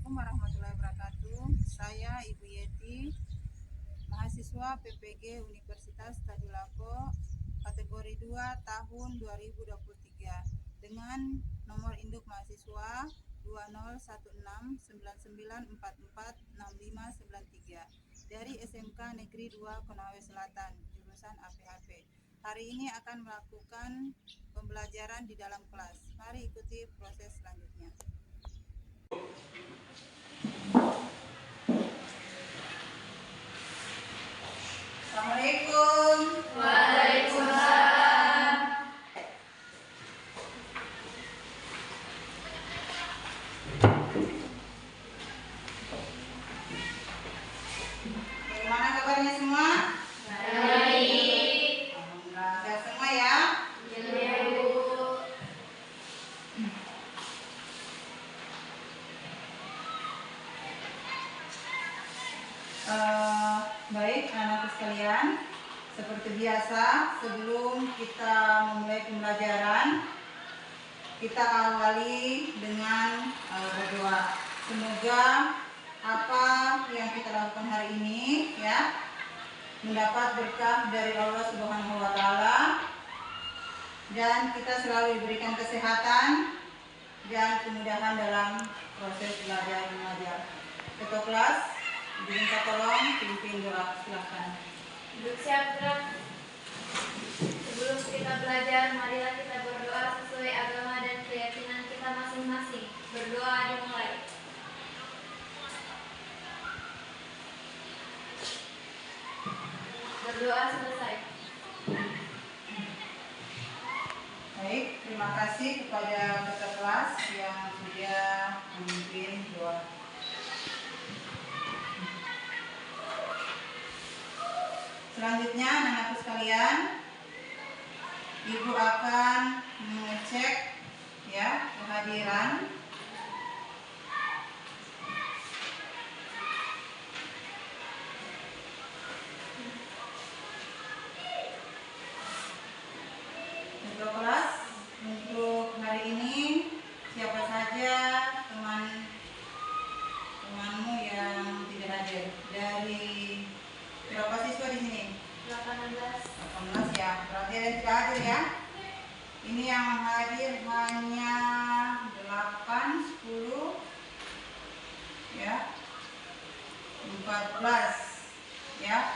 Assalamualaikum warahmatullahi wabarakatuh. Saya Ibu Yeti, mahasiswa PPG Universitas Tadulako, kategori 2 tahun 2023 dengan nomor induk mahasiswa 201699446593 dari SMK Negeri 2 Konawe Selatan, jurusan APHP. Hari ini akan melakukan pembelajaran di dalam kelas. Mari ikuti proses selanjutnya. Assalamualaikum. Waalaikumsalam. Bagaimana kabarnya semua? Baik. Alhamdulillah, sehat semua ya. Ya, Bu. Baik anak-anak sekalian, seperti biasa sebelum kita memulai pembelajaran, kita awali dengan berdoa. Semoga apa yang kita lakukan hari ini ya mendapat berkah dari Allah Subhanahu wa taala dan kita selalu diberikan kesehatan dan kemudahan dalam proses belajar mengajar. Ketua kelas, diminta tolong pimpin doa, silakan. Duduk siap gerak. Sebelum kita belajar, marilah kita berdoa sesuai agama dan keyakinan kita masing-masing. Berdoa dimulai. Berdoa selesai. Baik, terima kasih kepada ketua kelas yang sudah memimpin doa. Selanjutnya, anak-anak sekalian, Ibu akan mengecek ya kehadiran. Ketua kelas, untuk hari ini siapa saja teman-temanmu yang tidak hadir? Dari berapa siswa di sini? 18. 18 ya, berarti ada yang tidak hadir ya. Ini yang hadir hanya 8, 10 ya, 14 ya.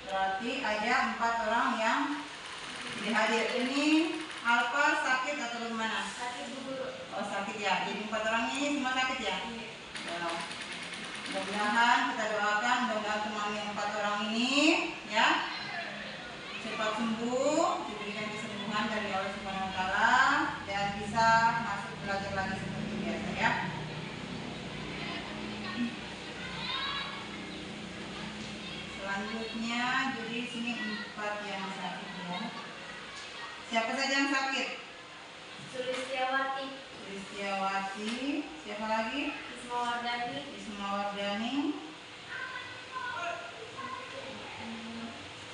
Berarti ada 4 orang yang tidak hadir. Ini Alfa sakit atau bagaimana? Sakit, Bu Guru. Oh sakit ya, jadi 4 orang ini semua sakit ya? Iya. Ya. Mudah-mudahan kita doakan mudah-mudahan teman yang 4 orang ini ya cepat sembuh, diberikan kesembuhan dari Allah Subhanahu wa taala dan bisa masuk belajar lagi seperti biasa ya. Selanjutnya jadi sini 4 yang sakit ya. Siapa saja yang sakit? Sulistiawati. Sulistiawati, siapa lagi? Ismawardani. Ismawardani,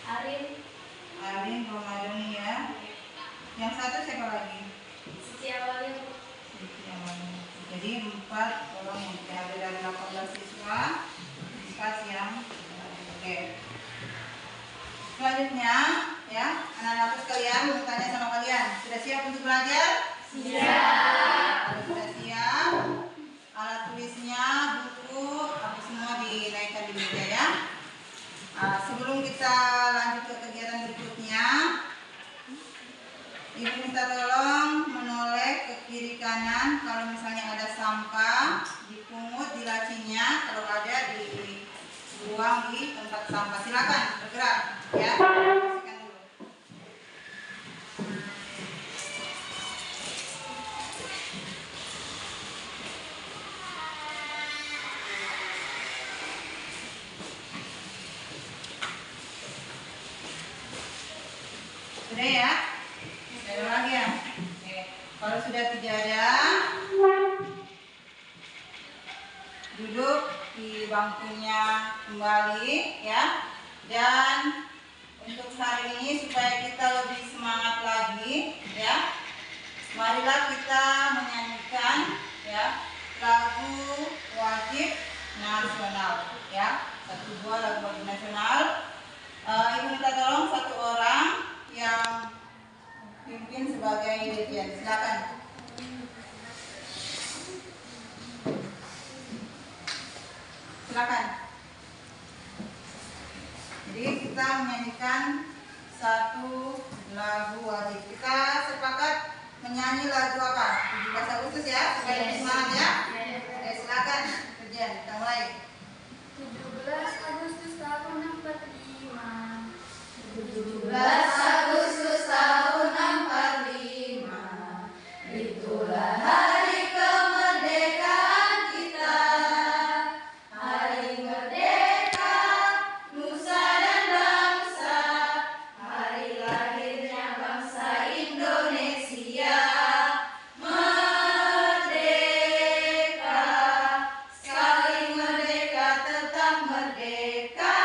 Arin. Romadoni ya. Yang satu siapa lagi? Siti Awali. Siti Awali. Jadi 4 orang yang tidak ada dari 18 siswa, 4 yang oke. Selanjutnya ya, anak-anak sekalian mau tanya sama kalian, sudah siap untuk belajar? Siap. Kalau sudah siap, alat tulisnya, buku, apa semua dinaikkan di meja ya. Sebelum kita lanjut ke kegiatan berikutnya, Ibu minta tolong menoleh ke kiri kanan kalau misalnya ada sampah, dipungut di lacinya, kalau ada dibuang di tempat sampah. Silakan bergerak ya. Bersihkan dulu. Sudah ya? Ada lagi ya? Oke. Kalau sudah tidak ada, duduk di bangkunya kembali ya. Dan untuk hari ini supaya kita lebih semangat lagi ya, marilah kita menyanyikan ya lagu wajib nasional, ya. 1 buah lagu wajib nasional. Ibu minta tolong 1 orang yang pimpin sebagai dirjen. Silakan. Silakan. Jadi kita menyanyikan 1 lagu wajib. Kita sepakat menyanyi lagu apa? 17 Agustus ya, supaya lebih semangat ya. Oke, silakan. Dirjen, kita mulai. 17 Agustus tahun 45. 17 Agustus tahun 45, itulah hari kemerdekaan kita. Hari merdeka, nusa dan bangsa, hari lahirnya bangsa Indonesia. Merdeka, sekali merdeka tetap merdeka,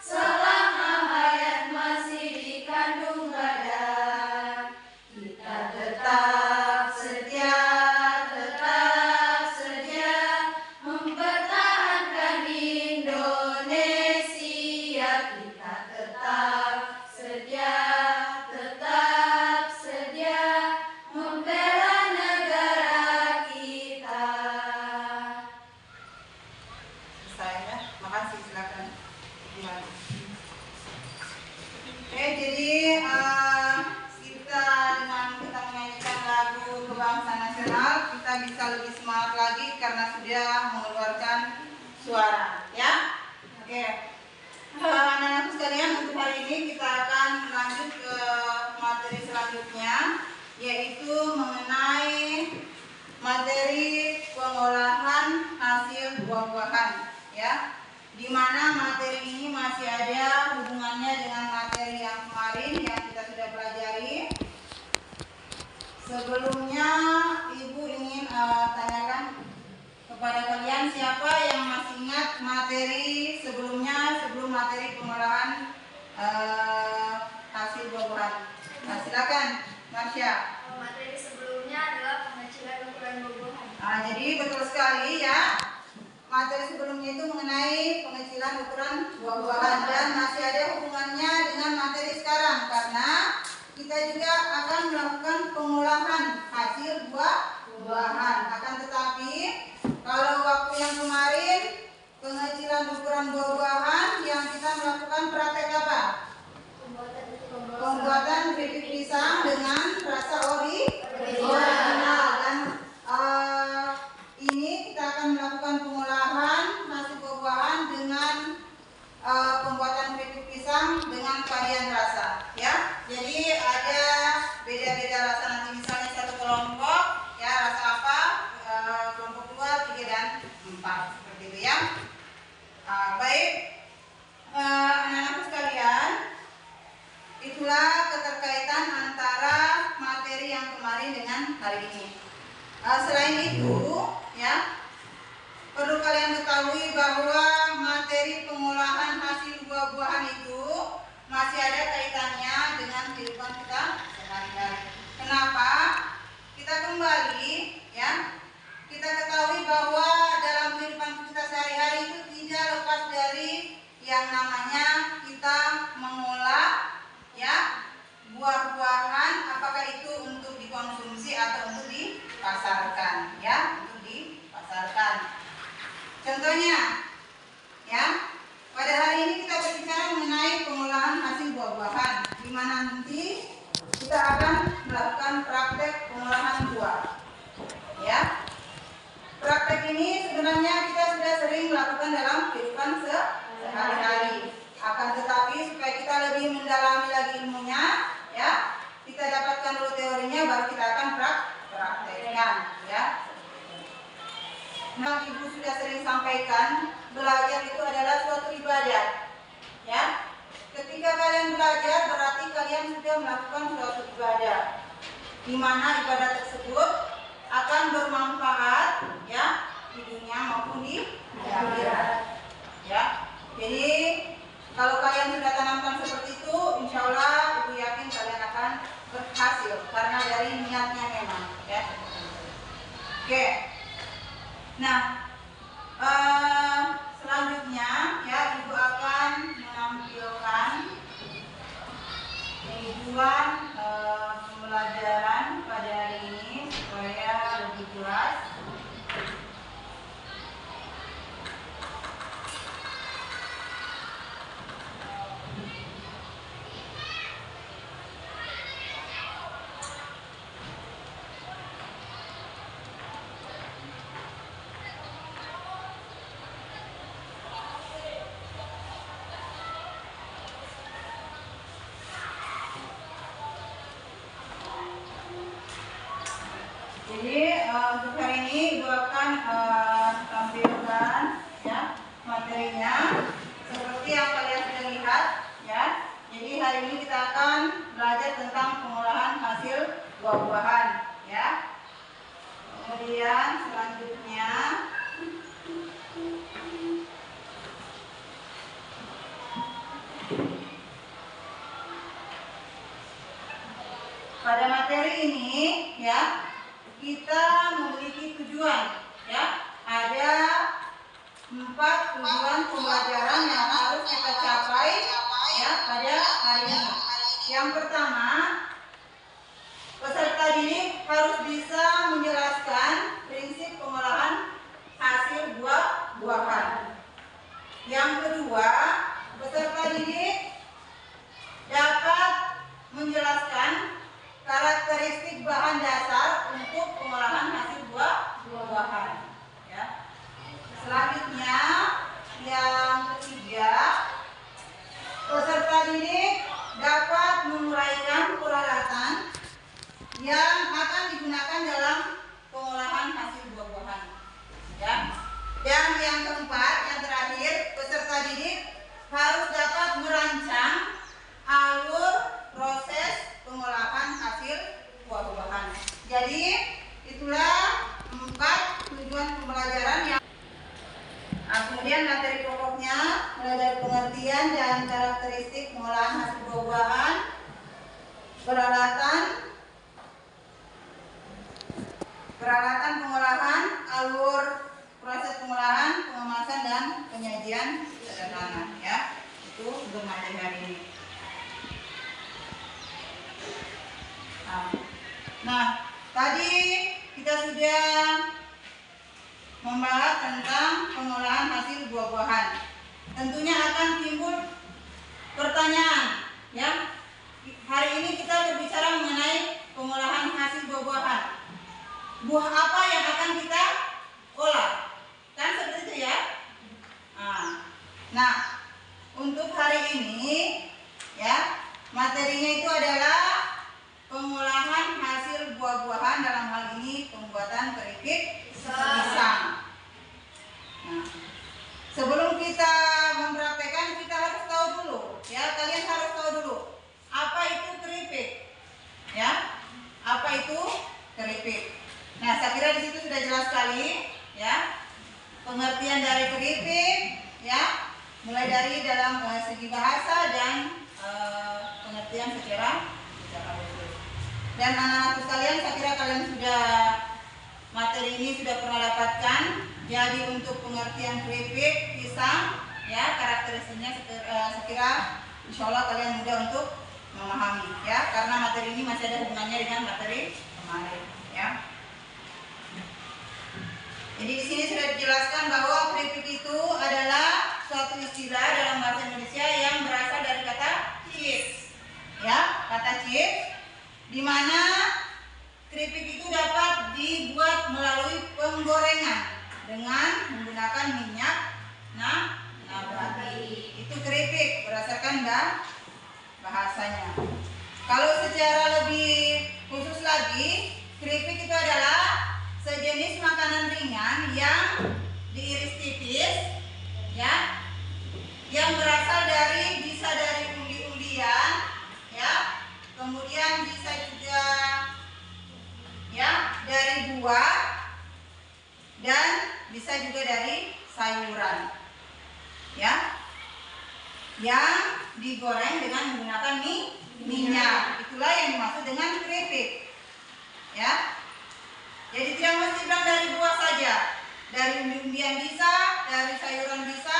selama hayat masih dikandung badan. Kita tetap setia mempertahankan Indonesia. Kita tetap setia membela negara kita. Selesai ya. Makasih, silakan. Oke, jadi kita dengan kita menyanyikan lagu kebangsaan nasional, kita bisa lebih semangat lagi karena sudah mengeluarkan suara, ya. Oke, anak-anakku sekalian, untuk hari ini kita akan lanjut ke materi selanjutnya, yaitu mengenai materi pengolahan hasil buah-buahan, ya. Di mana materi ini masih ada hubungannya dengan materi yang kemarin yang kita sudah pelajari. Sebelumnya Ibu ingin tanyakan kepada kalian, siapa yang masih ingat materi sebelumnya, sebelum materi pengolahan hasil buah-buahan. Nah, silakan, Marsha. Materi sebelumnya adalah pengecilan ukuran buah-buahan. Jadi betul sekali ya. Materi sebelumnya itu mengenai pengecilan ukuran buah-buahan dan masih ada hubungannya dengan materi sekarang karena kita juga akan melakukan pengolahan hasil buah-buahan. Akan tetapi kalau waktu yang kemarin pengecilan ukuran buah-buahan yang kita melakukan praktek apa? Pembuatan keripik pisang dengan rasa original dan ini kita akan melakukan pengolahan hasil buah-buahan dengan pembuatan keripik pisang dengan varian rasa, ya. Jadi ada beda-beda rasa nanti, misalnya 1 kelompok, ya, rasa apa? Kelompok 2, 3 dan 4 seperti itu ya. Baik, anak-anakku sekalian, itulah keterkaitan antara materi yang kemarin dengan hari ini. Selain itu, ya, perlu kalian ketahui bahwa materi pengolahan hasil buah-buahan itu masih ada kaitannya dengan kehidupan kita sehari-hari. Kenapa? Kita kembali, ya, kita ketahui bahwa dalam kehidupan kita sehari-hari itu tidak lepas dari yang namanya kita mengolah, ya, buah-buahan, apakah itu untuk dikonsumsi atau untuk dipasarkan, ya, untuk dipasarkan. Contohnya, ya, pada hari ini kita berbicara mengenai pengolahan hasil buah-buahan, di mana nanti kita akan melakukan praktek pengolahan buah, ya. Praktek ini sebenarnya kita sudah sering melakukan dalam kehidupan sehari-hari. Akan tetapi supaya kita lebih mendalami lagi ilmunya, ya, kita dapatkan dulu teorinya, baru kita akan praktekkan, ya. Nah, Ibu sudah sering sampaikan, belajar itu adalah suatu ibadah, ya. Ketika kalian belajar berarti kalian sudah melakukan suatu ibadah, di mana ibadah tersebut akan bermanfaat, ya, di dunia maupun di akhirat, ya. Jadi kalau kalian sudah tanamkan seperti itu, insya Allah Ibu yakin kalian akan berhasil karena dari niatnya memang, ya. Oke. Nah, selanjutnya ya Ibu akan menampilkan tujuan pembelajaran pada hari ini supaya lebih jelas. Jadi untuk hari ini Ibu akan tampilkan ya materinya seperti yang kalian sudah lihat ya. Jadi hari ini kita akan belajar tentang pengolahan hasil buah-buahan ya. Kemudian selanjutnya pada materi ini ya kita memiliki tujuan ya. Ada 4 tujuan pembelajaran yang harus kita capai ya pada hari ini. Yang pertama, peserta didik harus bisa menjelaskan prinsip pengolahan hasil buah-buahan. Yang kedua, peserta didik dapat menjelaskan karakteristik bahan dasar untuk pengolahan hasil buah-buahan ya. Selanjutnya yang ketiga, peserta didik dapat menguraikan peralatan yang akan digunakan dalam pengolahan hasil buah-buahan ya. Dan yang keempat, yang terakhir, peserta didik harus dapat merancang alur proses pengolahan hasil buah-buahan. Jadi itulah 4 tujuan pembelajaran yang kemudian materi pokoknya mulai dari pengertian dan karakteristik pengolahan hasil buah-buahan, peralatan pengolahan, alur proses pengolahan, pengemasan dan penyajian sederhana ya. Itu untuk materi hari ini. Nah, tadi kita sudah membahas tentang pengolahan hasil buah-buahan. Tentunya akan timbul pertanyaan, ya. Hari ini kita berbicara mengenai pengolahan hasil buah-buahan. Buah apa yang akan kita olah? Kan seperti itu ya. Nah, untuk hari ini, ya, materinya itu adalah pengolahan hasil buah-buahan, dalam hal ini pembuatan keripik pisang. Nah, sebelum kita mempraktekkan, kita harus tahu dulu, ya, kalian harus tahu dulu apa itu keripik, ya, apa itu keripik. Nah, saya kira di situ sudah jelas sekali, ya, pengertian dari keripik, ya, mulai dari dalam segi bahasa dan pengertian secara khusus. Dan anak-anak sekalian, saya kira kalian sudah materi ini sudah pernah dapatkan. Jadi untuk pengertian keripik pisang, ya, karakteristiknya saya kira insya Allah kalian mudah untuk memahami, ya, karena materi ini masih ada hubungannya dengan materi kemarin, ya. Jadi di sini sudah dijelaskan bahwa keripik itu adalah suatu istilah dalam bahasa Indonesia yang berasal dari kata cheese, ya, kata cheese, di mana keripik itu dapat dibuat melalui penggorengan dengan menggunakan minyak nabati. Itu keripik berdasarkan bahasanya. Kalau secara lebih khusus lagi, keripik itu adalah sejenis makanan ringan yang diiris tipis, ya, yang berasal bisa dari undi-undian, ya, kemudian bisa juga, ya, dari buah dan bisa juga dari sayuran, ya, yang digoreng dengan menggunakan minyak. Itulah yang dimaksud dengan keripik, ya. Jadi tidak mesti bilang dari buah saja, dari umbi-umbian bisa, dari sayuran bisa,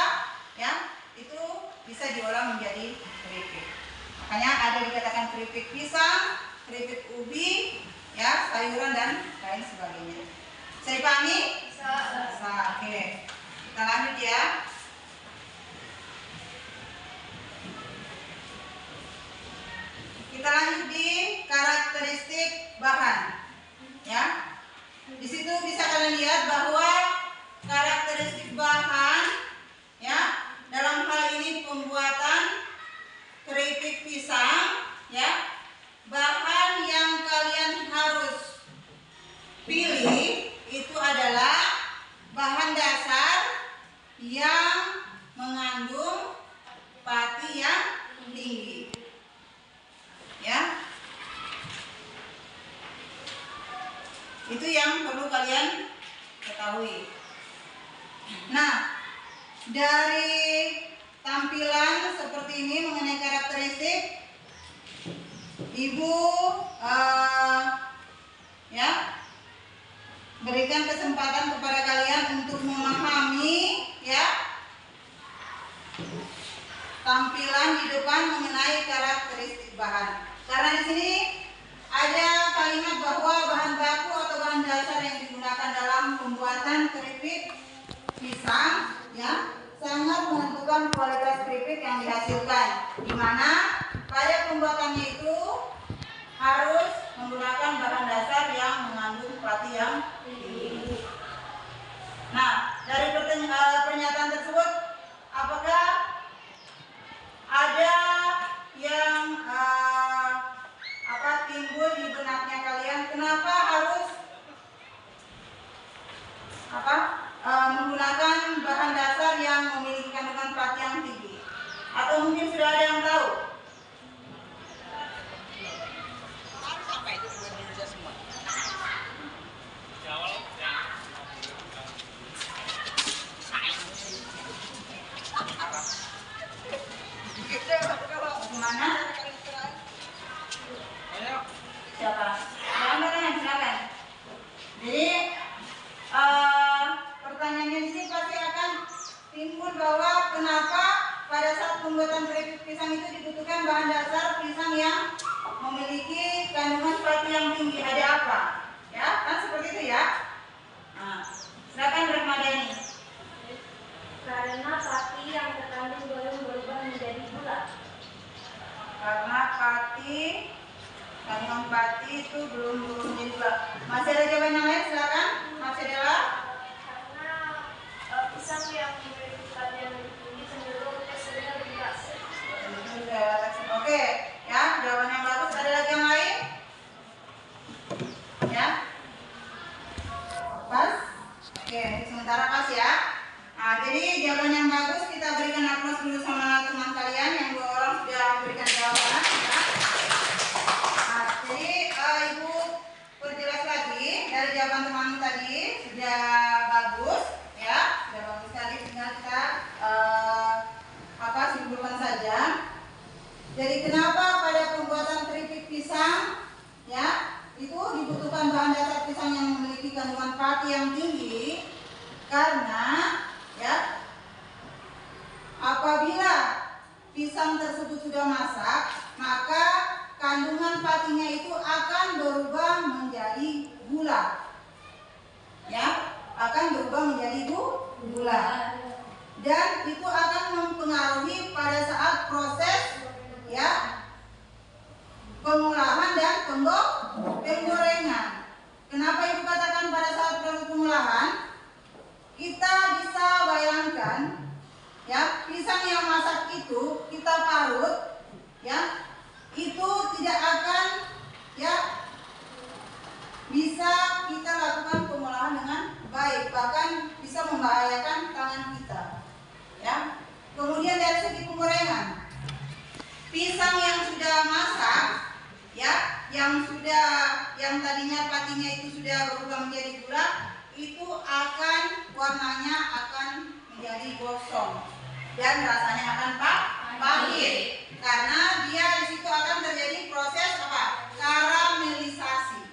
ya, itu bisa diolah menjadi keripik. Makanya ada dikatakan keripik pisang, keripik ubi, ya, sayuran dan lain sebagainya. Bisa dipahami? Bisa. Bisa. Oke. Kita lanjut ya. Kita lanjut di karakteristik bahan. Ya. Di situ bisa kalian lihat bahwa karakteristik bahan, ya, dalam hal ini pembuatan keripik pisang, ya, bahan yang kalian harus pilih itu adalah bahan dasar yang mengandung pati yang tinggi, ya. Itu yang perlu kalian ketahui. Nah, dari tampilan seperti ini mengenai karakteristik, Ibu ya, berikan kesempatan kepada kalian untuk memahami, ya, tampilan di depan mengenai karakteristik bahan. Karena di sini ada kalimat bahwa bahan baku atau bahan dasar yang digunakan dalam pembuatan keripik pisang, ya, sangat menentukan kualitas keripik yang dihasilkan. Di mana pada pembuatannya itu harus menggunakan bahan dasar yang mengandung pati yang tinggi. Nah, dari pernyataan tersebut, apakah ada yang timbul di benaknya kalian? Kenapa harus menggunakan bahan dasar yang memiliki kandungan pati yang tinggi? Atau mungkin sudah ada yang tahu? Bagaimana? Siapa? Silakan. Jadi pertanyaannya di sini pasti akan timbul bahwa kenapa pada saat pembuatan keripik pisang itu dibutuhkan bahan dasar pisang yang memiliki kandungan pati yang tinggi. Ada apa? Ya, kan seperti itu ya. Nah, silakan Rahmadani. Karena pati yang terkandung belum berubah menjadi gula. Karena kandungan pati itu belum menjadi gula. Masih ada jawaban yang lain? Silakan. Masih ada? Karena pisang yang memiliki pati yang lebih tinggi cenderung teksturnya lebih keras. Oke, ya, jawaban yang bagus. Ada lagi yang lain? Ya, pas. Oke, sementara pas ya. Nah, jadi jawaban yang bagus kita berikan aplaus dulu sama teman kalian yang 2 orang sudah memberikan jawaban. Ya. Nah, jadi Ibu perjelas lagi dari jawaban teman tadi sudah bagus, ya, sudah bagus sekali. Tinggal kita simpulkan saja. Jadi kenapa pada pembuatan keripik pisang, ya, itu dibutuhkan bahan dasar pisang yang memiliki kandungan pati yang tinggi? Karena, ya, apabila pisang tersebut sudah masak, maka kandungan patinya itu akan berubah menjadi gula. Ya, akan berubah menjadi gula. Dan itu akan mempengaruhi pada saat proses, ya, pengolahan dan penggorengan. Kenapa Ibu katakan pada saat proses pengolahan? Kita bisa bayangkan, ya, pisang yang masak itu kita parut, ya, itu tidak akan, ya, bisa kita lakukan pengolahan dengan baik, bahkan bisa membahayakan tangan kita, ya. Kemudian dari segi penggorengan, pisang yang sudah masak, ya, yang tadinya patinya itu sudah berubah menjadi gula, itu akan warnanya akan menjadi gosong dan rasanya akan pahit karena dia di situ akan terjadi proses apa? Karamelisasi.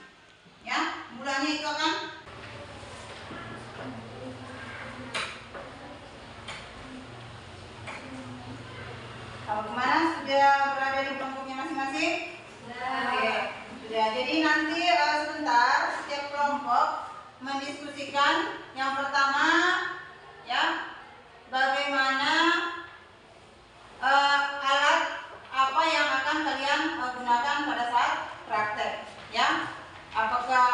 Ya, gulanya itu akan sudah berada di kelompoknya masing-masing? Oke, sudah. Jadi nanti sebentar setiap kelompok mendiskusikan yang pertama ya, bagaimana alat apa yang akan kalian gunakan pada saat praktek ya. Apakah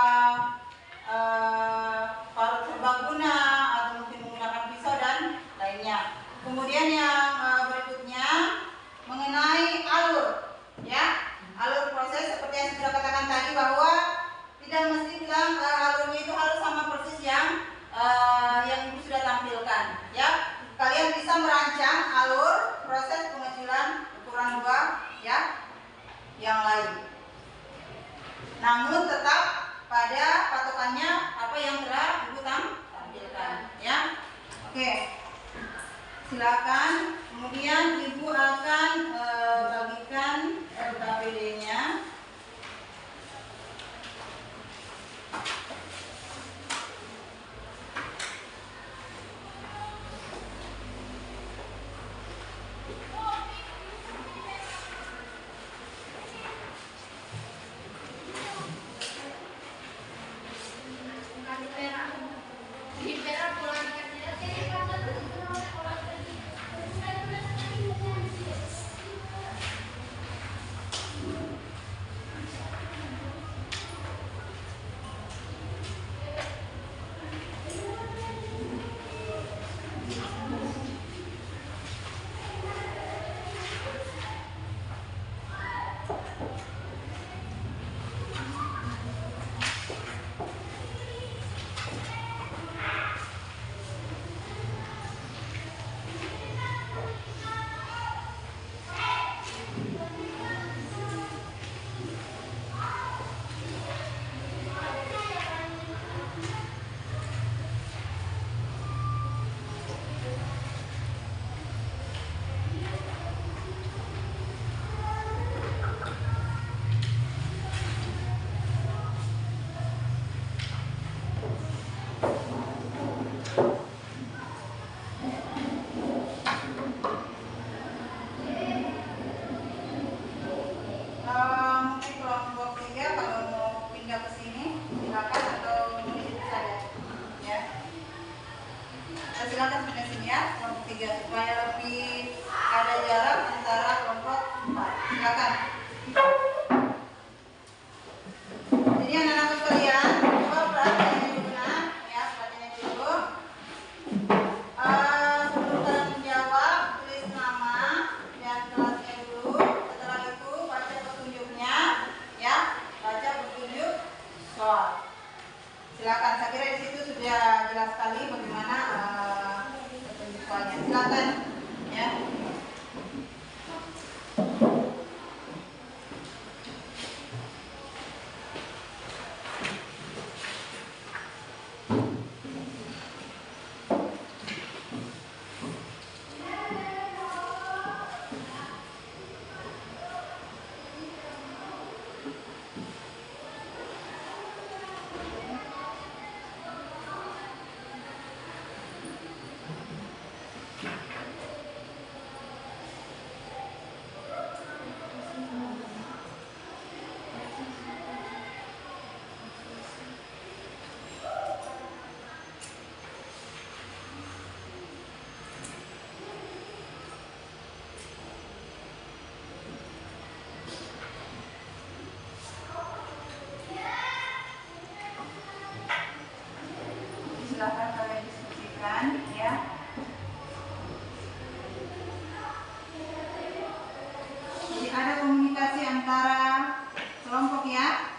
parut serbaguna atau mungkin menggunakan pisau dan lainnya. Kemudian yang berikutnya mengenai alur ya, alur proses seperti yang sudah katakan tadi bahwa tidak mesti bilang alurnya itu harus sama persis yang ibu sudah tampilkan ya. Kalian bisa merancang alur proses pengecilan ukuran buah ya yang lain, namun tetap pada patokannya apa yang telah ibu tampilkan ya. Oke, silakan. Kemudian ibu akan bagikan LKPD-nya. Mungkin kelompok 3 kalau mau pindah ke sini silakan, atau di situ saja ya. Silakan pindah sini ya, kelompok 3 supaya lebih ada jarak antara kelompok 4. Silakan. Jadi anak-anak sekalian, coba perhatian dulu ya, perhatian dulu. Sebelum kalian menjawab, tulis nama dan kelasnya dulu. Setelah itu baca petunjuknya ya, baca petunjuk soal. Silakan, saya kira di situ sudah jelas sekali bagaimana petunjuk soalnya. Silakan ya. Silakan kalian diskusikan ya. Jadi ada komunikasi antara kelompok ya.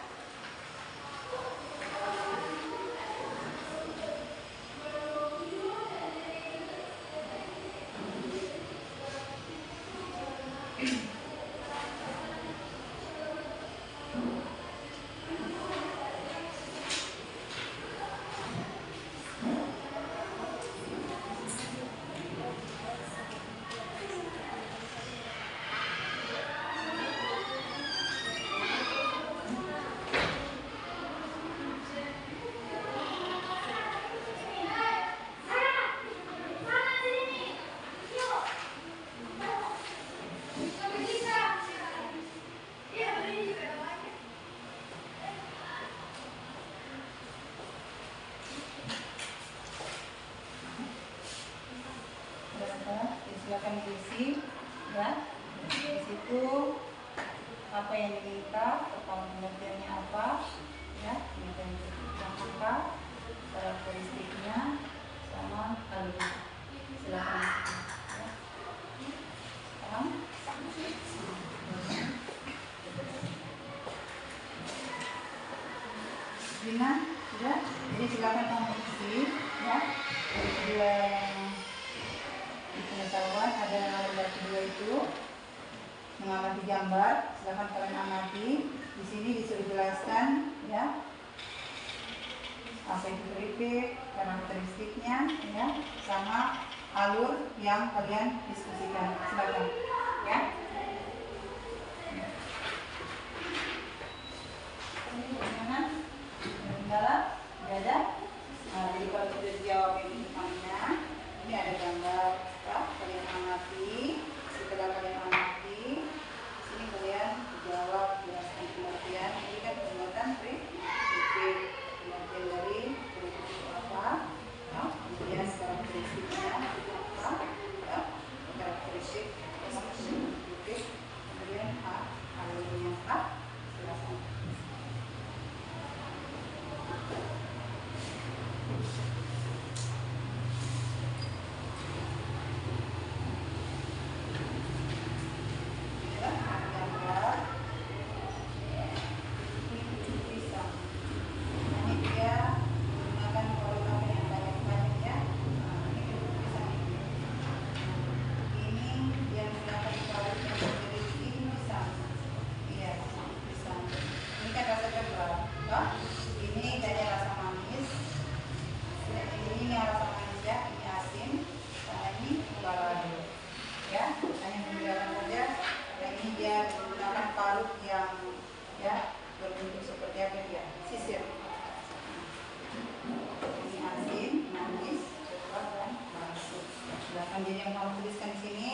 silakan diisi ya. Di situ apa yang diminta, pertama pengertiannya apa ya, kemudian yang apa, karakteristiknya, sama kalimat. Silakan ya. Paham? Dina, sudah? Jadi silakan kamu isi ya. Kedua pengetahuan ada nomor kedua itu mengamati gambar. Silakan kalian amati. Di sini disuruh jelaskan ya apa itu keripik, karakteristiknya ya, sama alur yang kalian diskusikan. Silakan ya. Ini bagaimana? Kendala? Tidak ada? Nah, jadi kalau sudah dijawab ini depannya, ini ada gambar ya, kalian amati. Setelah kalian amati, sini kalian jawab, jelaskan pengertian. Ini kan pembuatan keripik, pengertian dari keripik itu apa ya, kemudian karakteristiknya apa ya, karakteristik keripik, kemudian alurnya apa, silakan. Jadi yang kamu tuliskan di sini,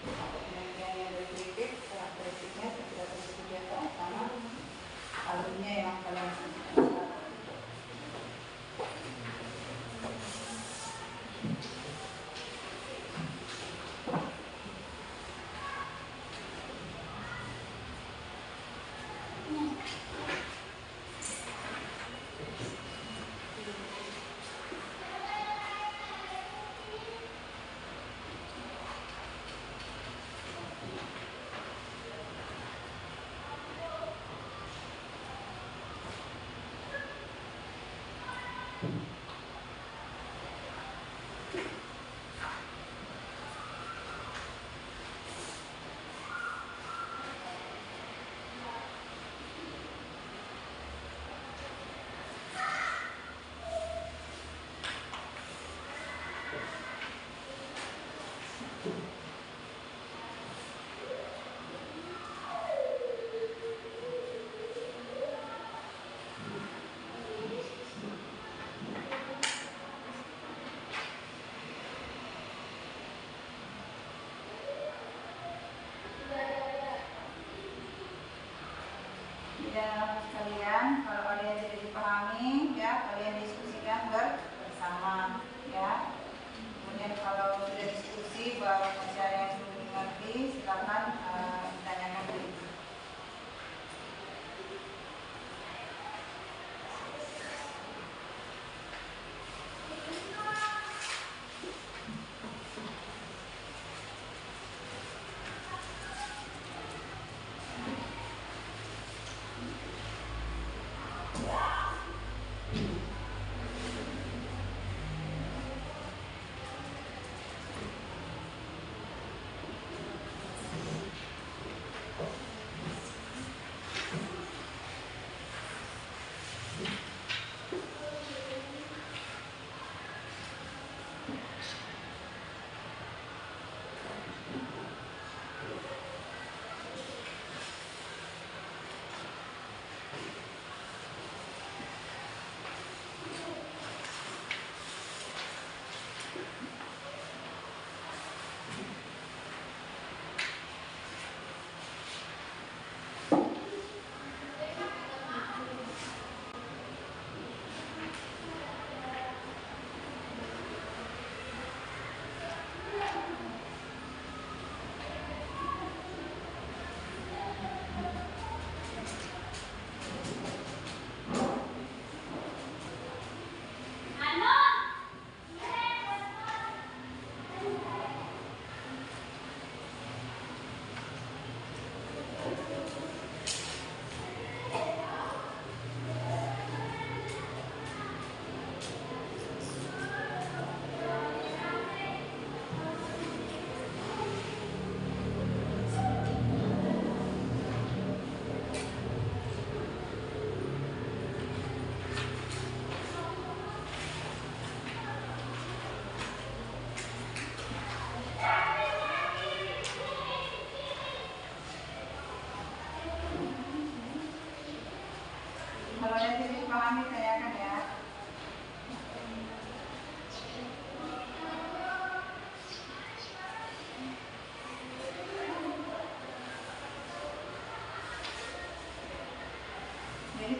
pengertian yang dari kritik, karakteristiknya, karakteristiknya sama alurnya yang kalian sebutkan. Dan kalian, kalau ada yang tidak dipahami, ya kalian diskusikan bersama, ya. Kemudian kalau sudah diskusi, baru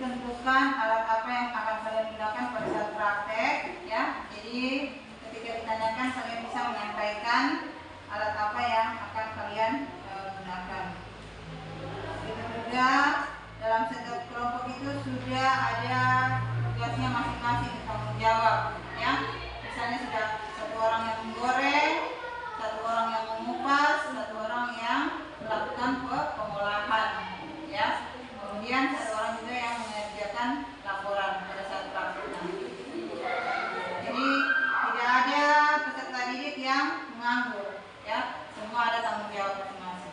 tentukan alat apa yang akan kalian gunakan pada saat praktek ya. Jadi ketika ditanyakan kalian bisa menyampaikan alat apa yang akan kalian gunakan. Begitu juga dalam setiap kelompok itu sudah ada tugasnya masing-masing tanggung jawab ya. Misalnya sudah satu orang yang menggoreng, satu orang yang mengupas, satu orang yang melakukan pengolahan ya. Kemudian satu orang juga yang mengerjakan laporan pada saat praktek nanti. Jadi tidak ada peserta didik yang menganggur ya. Semua ada tanggung jawab masing-masing.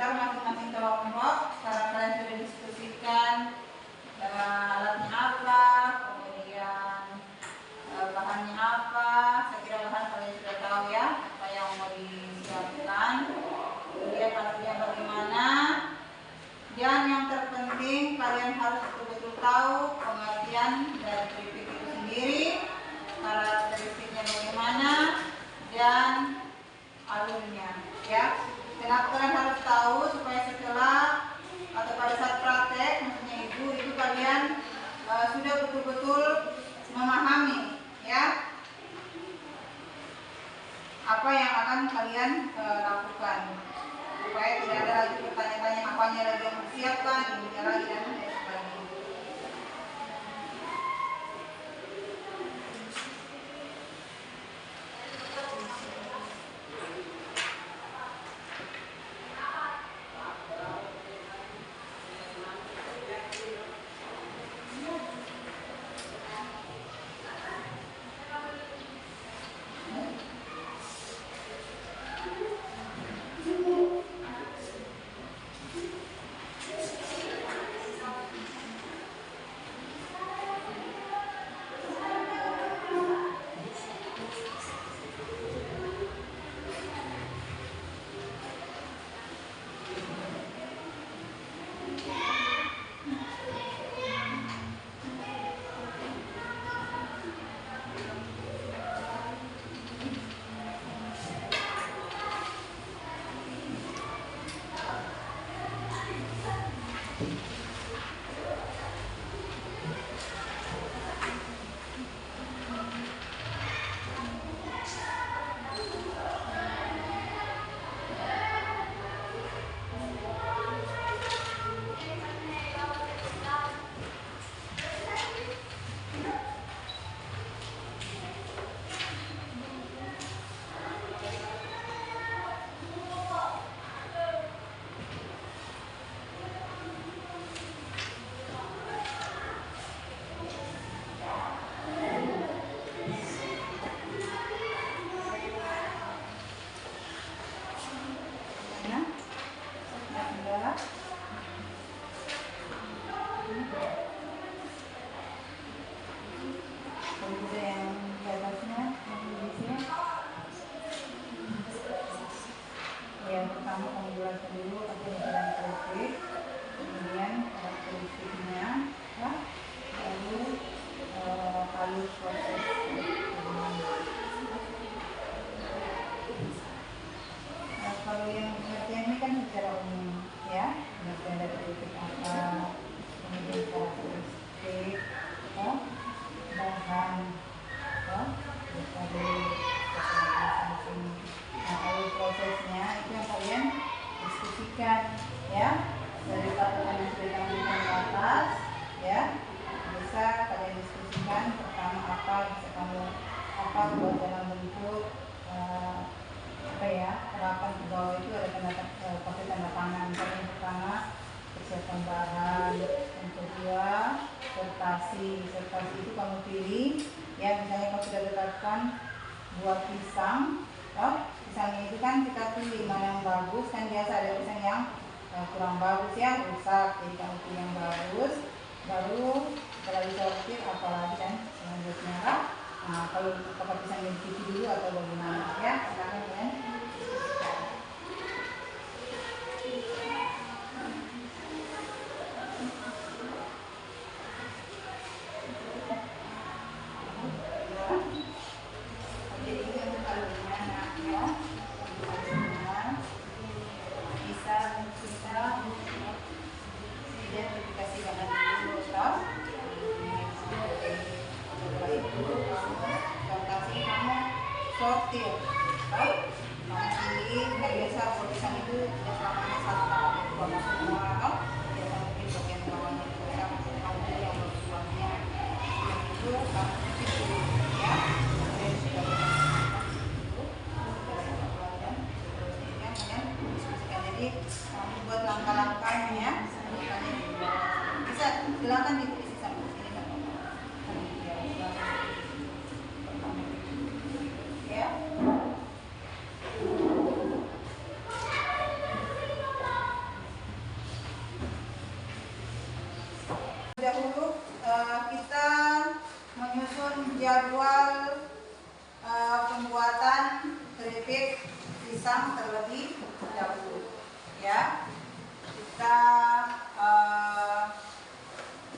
Masing-masing kelompok sekarang kalian sudah diskusikan alatnya apa, kemudian bahannya apa. Saya kira bahan kalian sudah tahu ya apa yang mau disiapkan, kemudian alatnya bagaimana, dan yang terpenting kalian harus betul-betul tahu pengertian dari tripik itu sendiri, karakteristiknya bagaimana, dan alurnya ya. Kenapa kalian harus tahu? Supaya setelah atau pada saat praktek, maksudnya itu kalian sudah betul-betul memahami ya apa yang akan kalian lakukan, supaya tidak ada lagi pertanyaan-tanya apanya lagi yang disiapkan, ininya lagi dan lain sebagainya. Pakai tanda tangan. Yang pertama persiapan bahan untuk buah pisang. Pisangnya itu kan kita pilih mana yang bagus, kan biasa ada pisang yang kurang bagus ya, rusak. Jadi kamu pilih yang bagus, baru setelah disortir apalagi dan selanjutnya lah. Nah, kalau apakah pisangnya dicuci dulu atau bagaimana ya, silakan ya. Sortir, tahu? Nanti biasa kalau pisang itu tidak selamanya satu tahun itu bagus semua, tahu? Biasa mungkin bagian bawahnya itu ya, kamu yang buahnya itu kamu cuci dulu ya. Kemudian sudah kemudian diskusikan. Jadi kamu buat langkah-langkahnya, bisa silakan ditulis di samping sini kan? Ya. Dahulu kita menyusun jadwal pembuatan keripik pisang terlebih dahulu. Ya, kita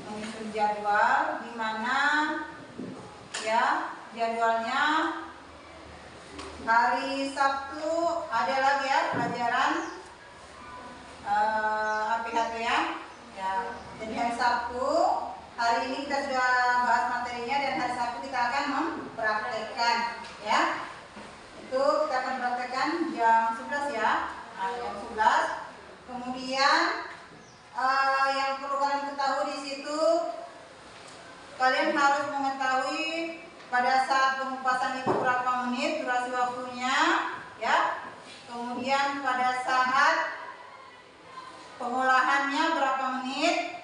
menyusun jadwal di mana ya jadwalnya. Hari Sabtu ada lagi ya pelajaran APHT ya. Jadi hari Sabtu, hari ini kita sudah bahas materinya dan hari Sabtu kita akan mempraktekkan ya. Itu kita akan praktekkan jam 11 ya. Jam 11. Kemudian yang perlu kalian ketahui di situ, kalian harus mengetahui pada saat pengupasan itu berapa menit durasi waktunya ya. Kemudian pada saat pengolahannya berapa menit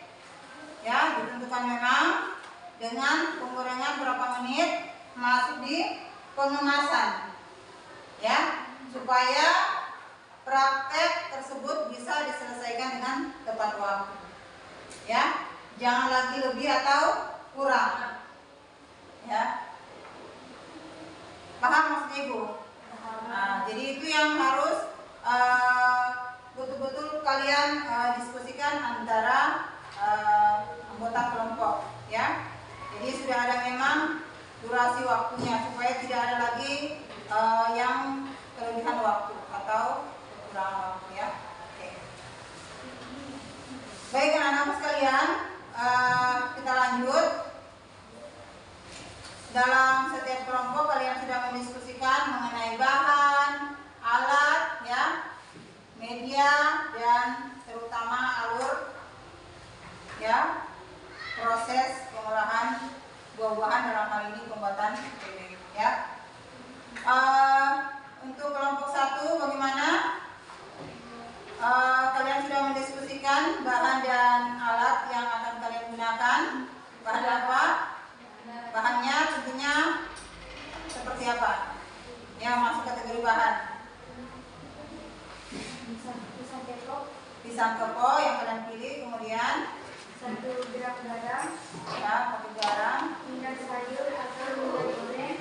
ya, ditentukan memang dengan penggorengan berapa menit masuk di pengemasan ya, supaya praktek tersebut bisa diselesaikan dengan tepat waktu ya. Jangan lagi lebih atau kurang ya. Paham maksudnya Ibu? Nah, jadi itu yang harus betul-betul kalian diskusikan antara anggota kelompok ya. Jadi sudah ada memang durasi waktunya supaya tidak ada lagi yang kelebihan waktu atau kekurangan waktu ya. Oke. Baik anak-anak sekalian, kita lanjut. Dalam setiap kelompok kalian sudah mendiskusikan mengenai bahan, alat, ya, media, dan terutama alur, ya, proses pengolahan buah-buahan dalam hal ini pembuatan bebek, ya. Untuk kelompok 1 bagaimana? Kalian sudah mendiskusikan bahan dan alat yang akan kalian gunakan. Bahan apa? Bahannya tentunya seperti apa? Yang masuk kategori bahan. Pisang kepo yang kalian pilih, kemudian 1 gram garam, ya, 1 garam, minyak sayur atau minyak goreng,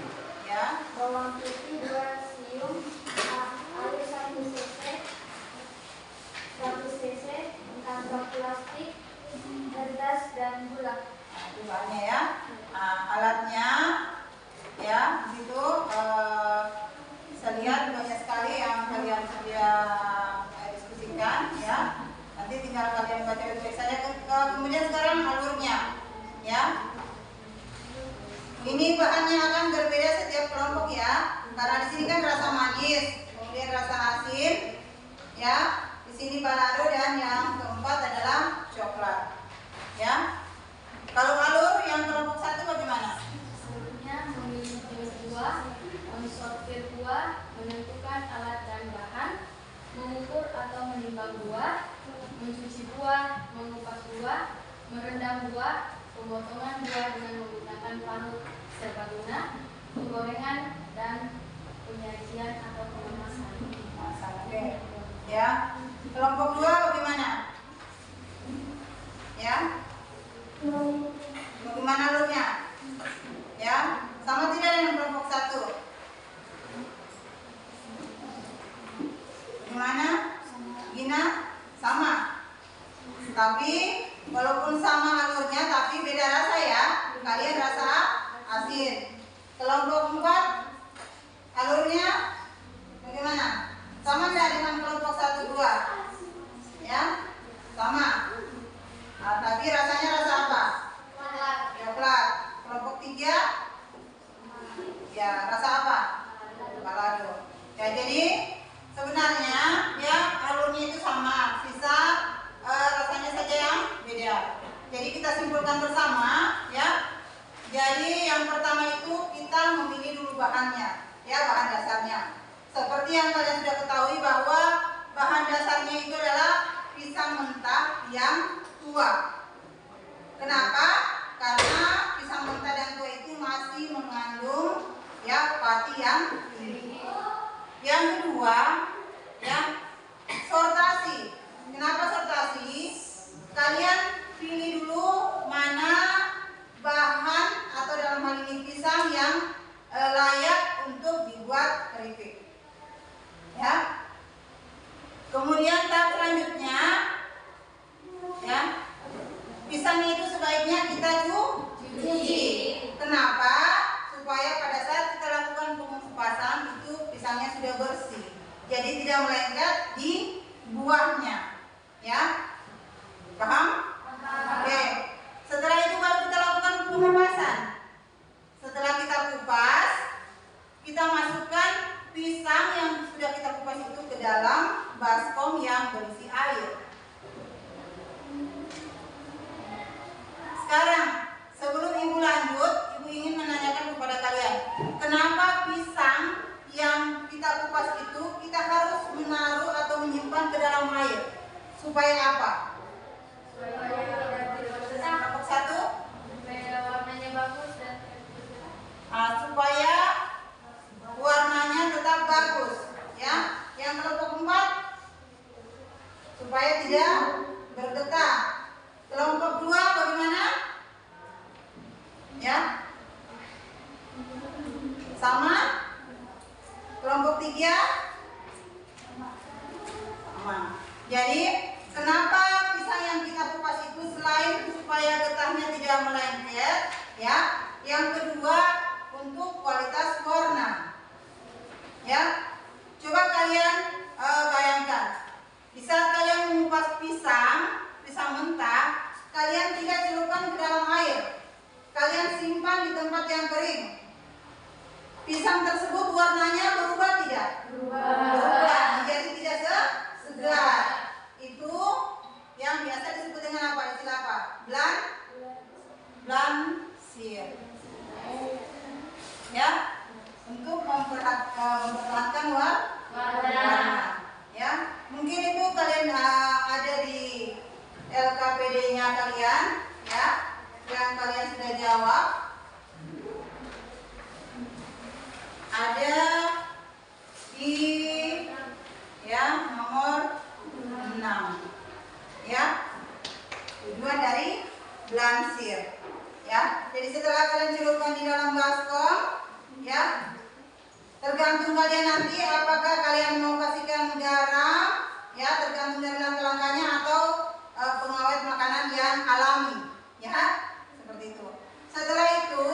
ya, bawang putih 2 siung, air 1 cc, 100 cc, kantong plastik, kertas dan gula. Nah, itu bahannya ya. Nah, alatnya ya, di situ bisa lihat banyak sekali yang kalian sudah diskusikan ya. Nanti tinggal kalian baca baik saja. Kemudian sekarang alurnya ya. Ini bahannya akan berbeda setiap kelompok ya. Karena di sini kan rasa manis, kemudian rasa asin ya. Di sini balado dan yang keempat adalah coklat ya. Kalau alur yang kelompok 1 bagaimana? Selanjutnya memilih buah, mensortir buah, menentukan alat dan bahan, mengukur atau menimbang buah, mencuci buah, mengupas buah, merendam buah, pemotongan buah dengan menggunakan panut serbaguna, penggorengan dan Tapi walaupun sama alurnya tapi beda rasa ya. Kalian rasa asin. Kelompok 4 alurnya bagaimana? Sama nggak dengan kelompok 1, 2? Ya, sama. Tapi rasanya rasa apa? Coklat. Kelompok 3 ya rasa apa? Balado. Ya, jadi sebenarnya ya alurnya itu sama, sisa rasanya saja yang beda. Jadi kita simpulkan bersama ya. Jadi yang pertama itu kita memilih dulu bahannya, ya bahan dasarnya. Seperti yang kalian sudah ketahui bahwa bahan dasarnya itu adalah pisang mentah yang tua. Kenapa? Karena pisang mentah yang tua itu masih mengandung ya pati yang tinggi. Yang kedua ya sortasi. Kenapa sortasi? Kalian pilih dulu mana bahan atau dalam hal ini pisang yang layak untuk dibuat keripik. Ya. Kemudian tahap selanjutnya ya pisangnya itu sebaiknya kita cuci. Kenapa? Supaya pada saat kita lakukan pengupasan itu pisangnya sudah bersih. Jadi tidak melengket di buahnya. Ya. Paham? Oke. Setelah itu baru kita lakukan pengupasan. Setelah kita kupas, kita masukkan pisang yang sudah kita kupas itu ke dalam baskom yang berisi air. Sekarang, sebelum Ibu lanjut, Ibu ingin menanyakan kepada kalian, kenapa pisang yang kita kupas itu kita harus menaruh atau menyimpan ke dalam air? Supaya apa? Kelompok 1? Supaya warnanya bagus dan supaya warnanya tetap bagus, ya. Yang kelompok 4 supaya tidak bergetar. Kelompok 2 bagaimana? Ya. Sama? Kelompok 3 sama. Jadi kenapa pisang yang kita kupas itu selain supaya getahnya tidak melengket, ya, yang kedua untuk kualitas warna, ya. Coba kalian bayangkan, di saat kalian mengupas pisang mentah, kalian tidak celupkan ke dalam air, kalian simpan di tempat yang kering. Pisang tersebut warnanya berubah tidak? Berubah, jadi tidak segar. Itu yang biasa disebut dengan apa? Istilah apa? Blansir. Ya, untuk memperlihatkan warna. Ya, mungkin itu kalian ada di LKPD-nya kalian, ya, yang kalian sudah jawab. Ada di ya nomor 6, ya, tujuan dari blansir, ya. Jadi setelah kalian celupkan di dalam baskom, ya, tergantung kalian nanti apakah kalian mau kasihkan garam, ya, tergantung dari langkah-langkahnya atau pengawet makanan yang alami, ya, seperti itu. Setelah itu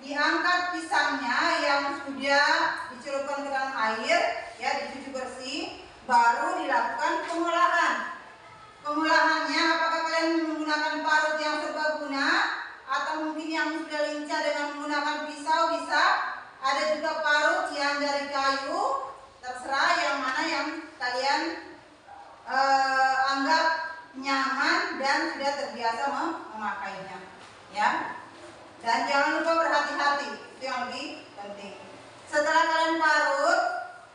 diangkat pisangnya yang sudah dicelupkan ke dalam air, ya, dicuci bersih, baru dilakukan pengolahan. Pengolahannya apakah kalian menggunakan parut yang serbaguna atau mungkin yang sudah lincah dengan menggunakan pisau bisa. Ada juga parut yang dari kayu, terserah yang mana yang kalian anggap nyaman dan sudah terbiasa memakainya, ya. Dan jangan lupa berhati-hati, itu yang lebih penting. Setelah kalian parut,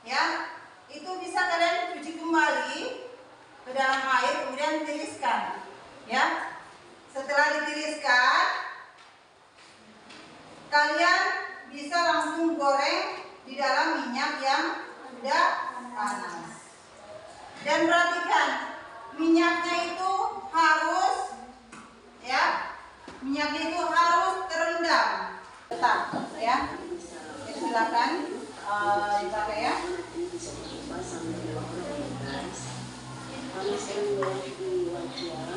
ya, itu bisa kalian cuci kembali ke dalam air, kemudian tiriskan, ya. Setelah ditiriskan, kalian bisa langsung goreng di dalam minyak yang sudah panas. Dan perhatikan, minyaknya itu harus, ya, minyaknya itu harus terendam, tetap, ya. Jadi silakan dipakai, ya. Silakan.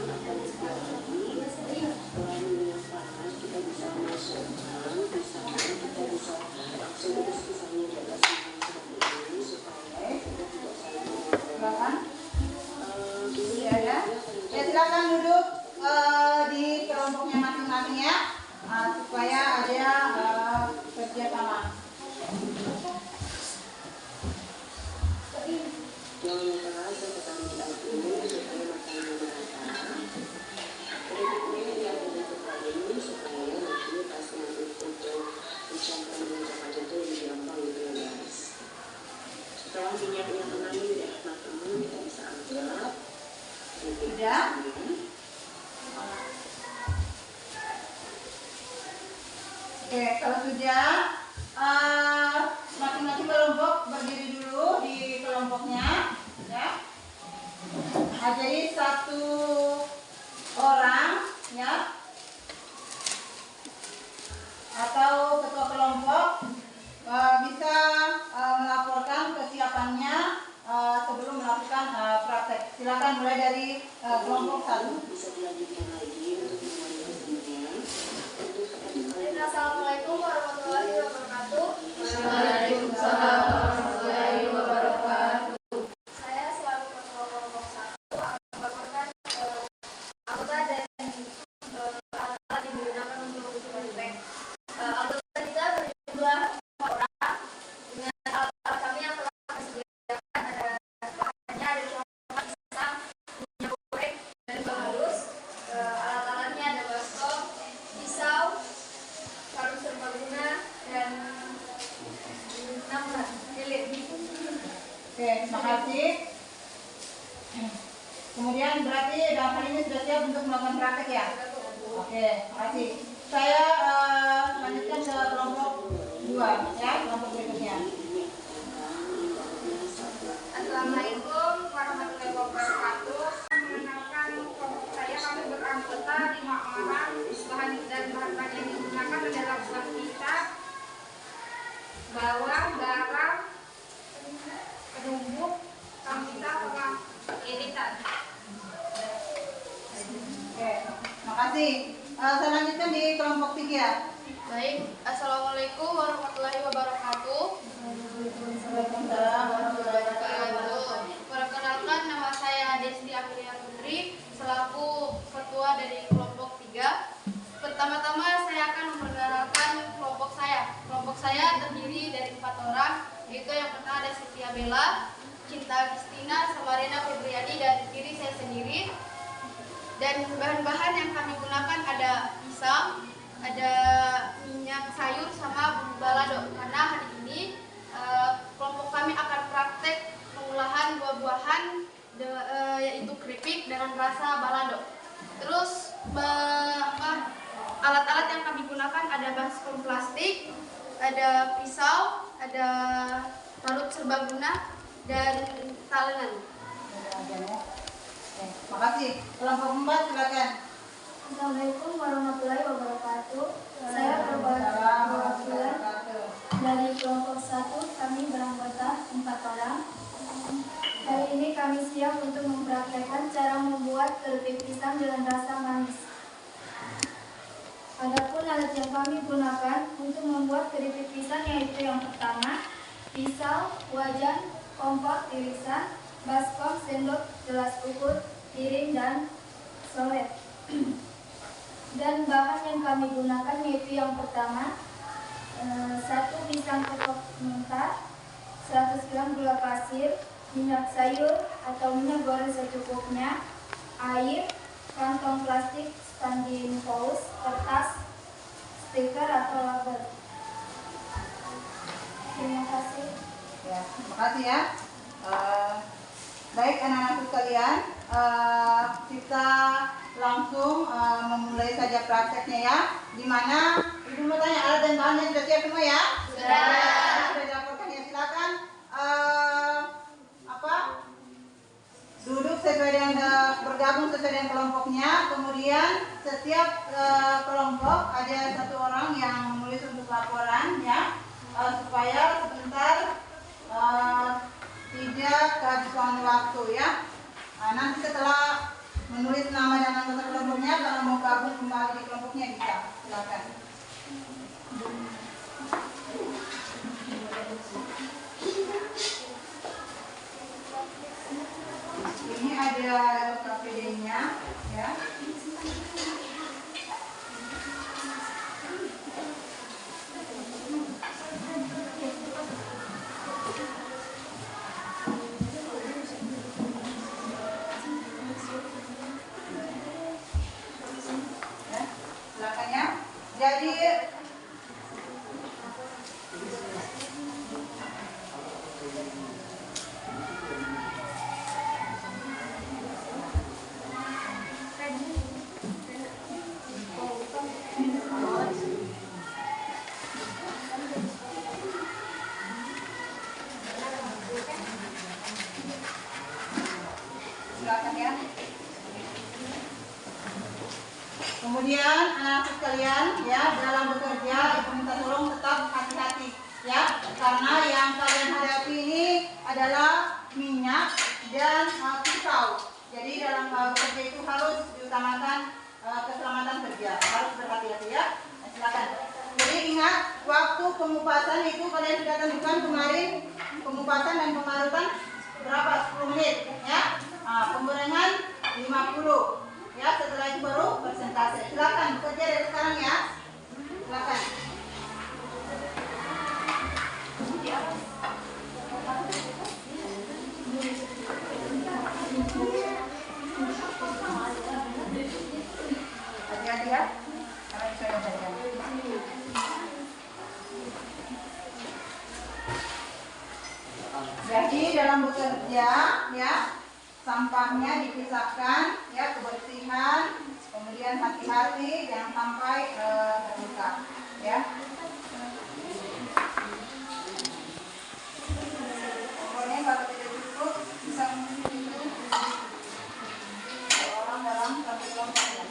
Ya, ya. Ya, silakan duduk di kelompoknya masing-masing ya, supaya ada kerja sama. Setelah minyaknya mengalir ya, matang, kita bisa angkat. Tidak. Oke, kalau sudah, masing-masing kelompok berdiri dulu di kelompoknya, ya. Jadi satu orang, ya, atau ketua kelompok bisa melaporkan kesiapannya sebelum melakukan praktek. Silakan mulai dari kelompok 1. Bisa dilanjutkan lagi untuk memulai hasilnya. Assalamualaikum warahmatullahi wabarakatuh. Waalaikumsalam warahmatullahi wabarakatuh. Saya selaku ketua kelompok 1 akan melaporkan anggota dan alat yang digunakan untuk praktek. Anggota kita berjumlah 4 orang dengan alat-alat kami yang telah kami sediakan. Bahannya ada coklat, pisang, minyak goreng, dan halus. Alat-alatnya ada baskom, pisau, karung serbaguna, dan 6 lilin. Oke, terima kasih. Kemudian berarti dalam hal ini sudah siap untuk melakukan praktek ya? Oke, terima kasih. Saya lanjutkan ke kelompok 2 ya, kelompok berikutnya. Assalamualaikum warahmatullahi wabarakatuh. Mengenalkan kelompok saya, kami beranggota 5 orang. Bahan-bahan yang digunakan adalah buah kita, bawang, garam, penumbuk, kamita, sama irisan. Oke, terima kasih. Saya lanjutkan di kelompok 3. Baik, Assalamualaikum warahmatullahi wabarakatuh. Waalaikumsalam warahmatullahi wabarakatuh. Perkenalkan, nama saya Desti Amelia Putri selaku ketua dari kelompok 3. Pertama-tama saya akan memperkenalkan kelompok saya. Kelompok saya terdiri dari 4 orang, yaitu yang pertama ada Siti Bella, Cinta Agustina, Samarina Febriani, dan diri saya sendiri. Dan bahan-bahan yang kami gunakan ada pisang, ada minyak sayur, sama bumbu balado. Karena hari ini kelompok kami akan praktek pengolahan buah-buahan yaitu keripik dengan rasa balado. Terus alat-alat yang kami gunakan ada baskom plastik, ada pisau, ada parut serbaguna, dan talengan. Terima kasih. Kelompok 4 silakan. Assalamualaikum warahmatullahi wabarakatuh. Saya Waalaikumsalam Perbatas warahmatullahi wabarakatuh. dari kelompok 1. Kami beranggota 4 orang. Hari ini kami siap untuk mempraktekkan cara membuat keripik pisang dengan rasa manis. Adapun alat yang kami gunakan untuk membuat keripik pisang yaitu yang pertama, pisau, wajan, kompor, irisan, baskom, sendok, gelas ukur, piring, dan solet. Dan bahan yang kami gunakan yaitu yang pertama, 1 pisang ketok mentah, 100 gram gula pasir, minyak sayur atau minyak goreng secukupnya, air, kantong plastik, spanduk paus, kertas, stiker atau label. Terima kasih. Ya, terima kasih ya. Baik anak-anakku sekalian, kita langsung memulai saja prakteknya ya. Dimana ibu mau tanya alat dan bahannya sudah siap semua ya? Sudah dilaporkan ya, silakan. Duduk sesuai dengan bergabung sesuai dengan kelompoknya. Kemudian setiap kelompok ada 1 orang yang menulis untuk laporan ya, supaya sebentar tidak kehabisan waktu ya. Nanti setelah menulis nama dan anggota kelompoknya, kalau mau gabung kembali di kelompoknya bisa. Silakan. Ini ada LKPD-nya, ya. Silakan ya. Jadi silakan ya. Kemudian anak-anak sekalian ya, dalam bekerja ibu minta tolong tetap hati-hati ya, karena yang kalian hadapi ini adalah minyak dan pisau. Jadi dalam bekerja itu harus diutamakan keselamatan kerja, harus berhati-hati ya. Nah, silakan. Jadi ingat, waktu pengupasan itu kalian sudah tentukan kemarin, pengupasan dan pemarutan berapa? 10 menit ya. Penggorengan 50 ya, setelah itu baru persentase. Silakan bekerja dari sekarang ya. Silakan. Hati-hati ya. Karena saya saja. Jadi dalam bekerja ya, sampahnya dipisahkan ya, kebersihan, kemudian hati-hati jangan sampai terluka ya. Pokoknya kalau tidak cukup bisa menunggu orang dalam satu kelompok ya.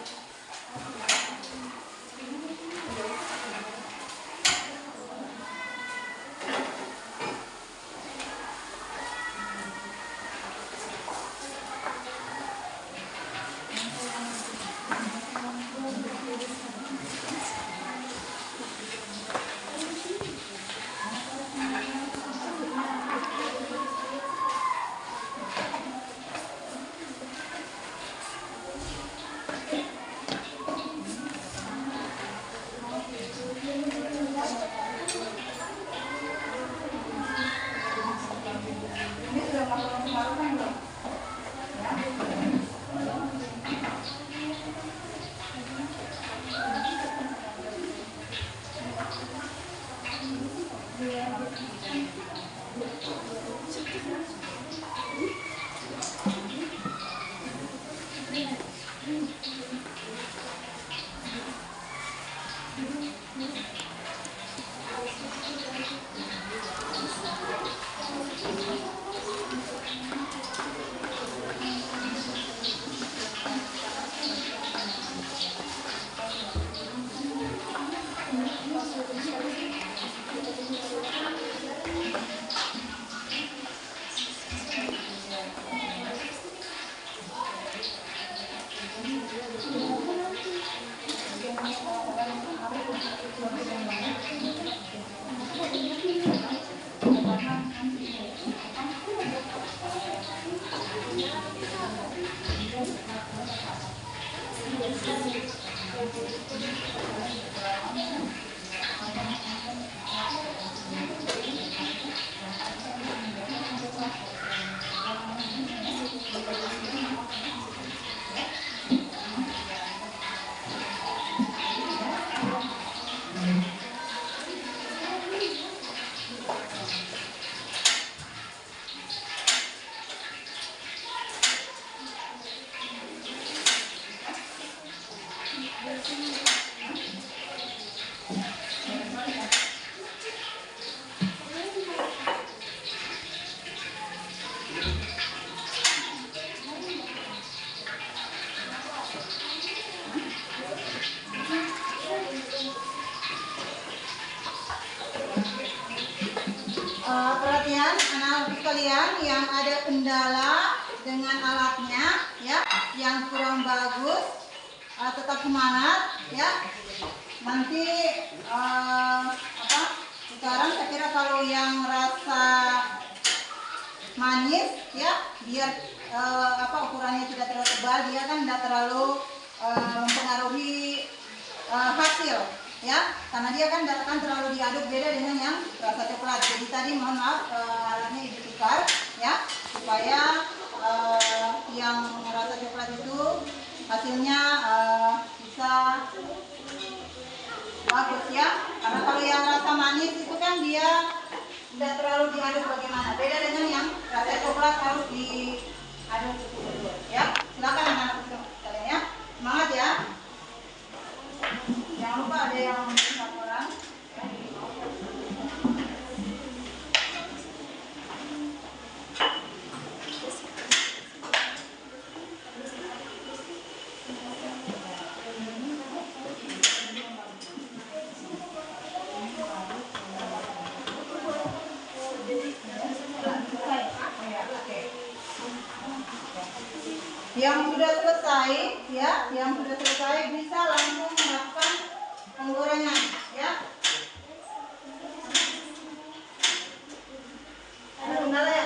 Ini sudah melakukan pemarutan belum? Ya. kalian, anak kalian yang ada kendala dengan alatnya, ya, yang kurang bagus, tetap semangat, ya. Nanti sekarang saya kira kalau yang rasa manis, ya, biar ukurannya tidak terlalu tebal, dia kan tidak terlalu mempengaruhi hasil, ya, karena dia kan tidak akan terlalu diaduk, beda dengan yang rasa coklat. Jadi tadi mohon maaf alatnya ibu tukar, ya, supaya yang rasa coklat itu hasilnya bisa bagus, ya. Karena kalau yang rasa manis itu kan dia tidak terlalu diaduk bagaimana. Beda dengan yang rasa coklat harus diaduk betul-betul, ya. Silakan anak-anak kalian, ya. Semangat, ya. Jangan lupa ada yang laporan. Yang sudah selesai, ya, yang sudah selesai bisa langsung melakukan penggorengan, ya. Ada kendala ya?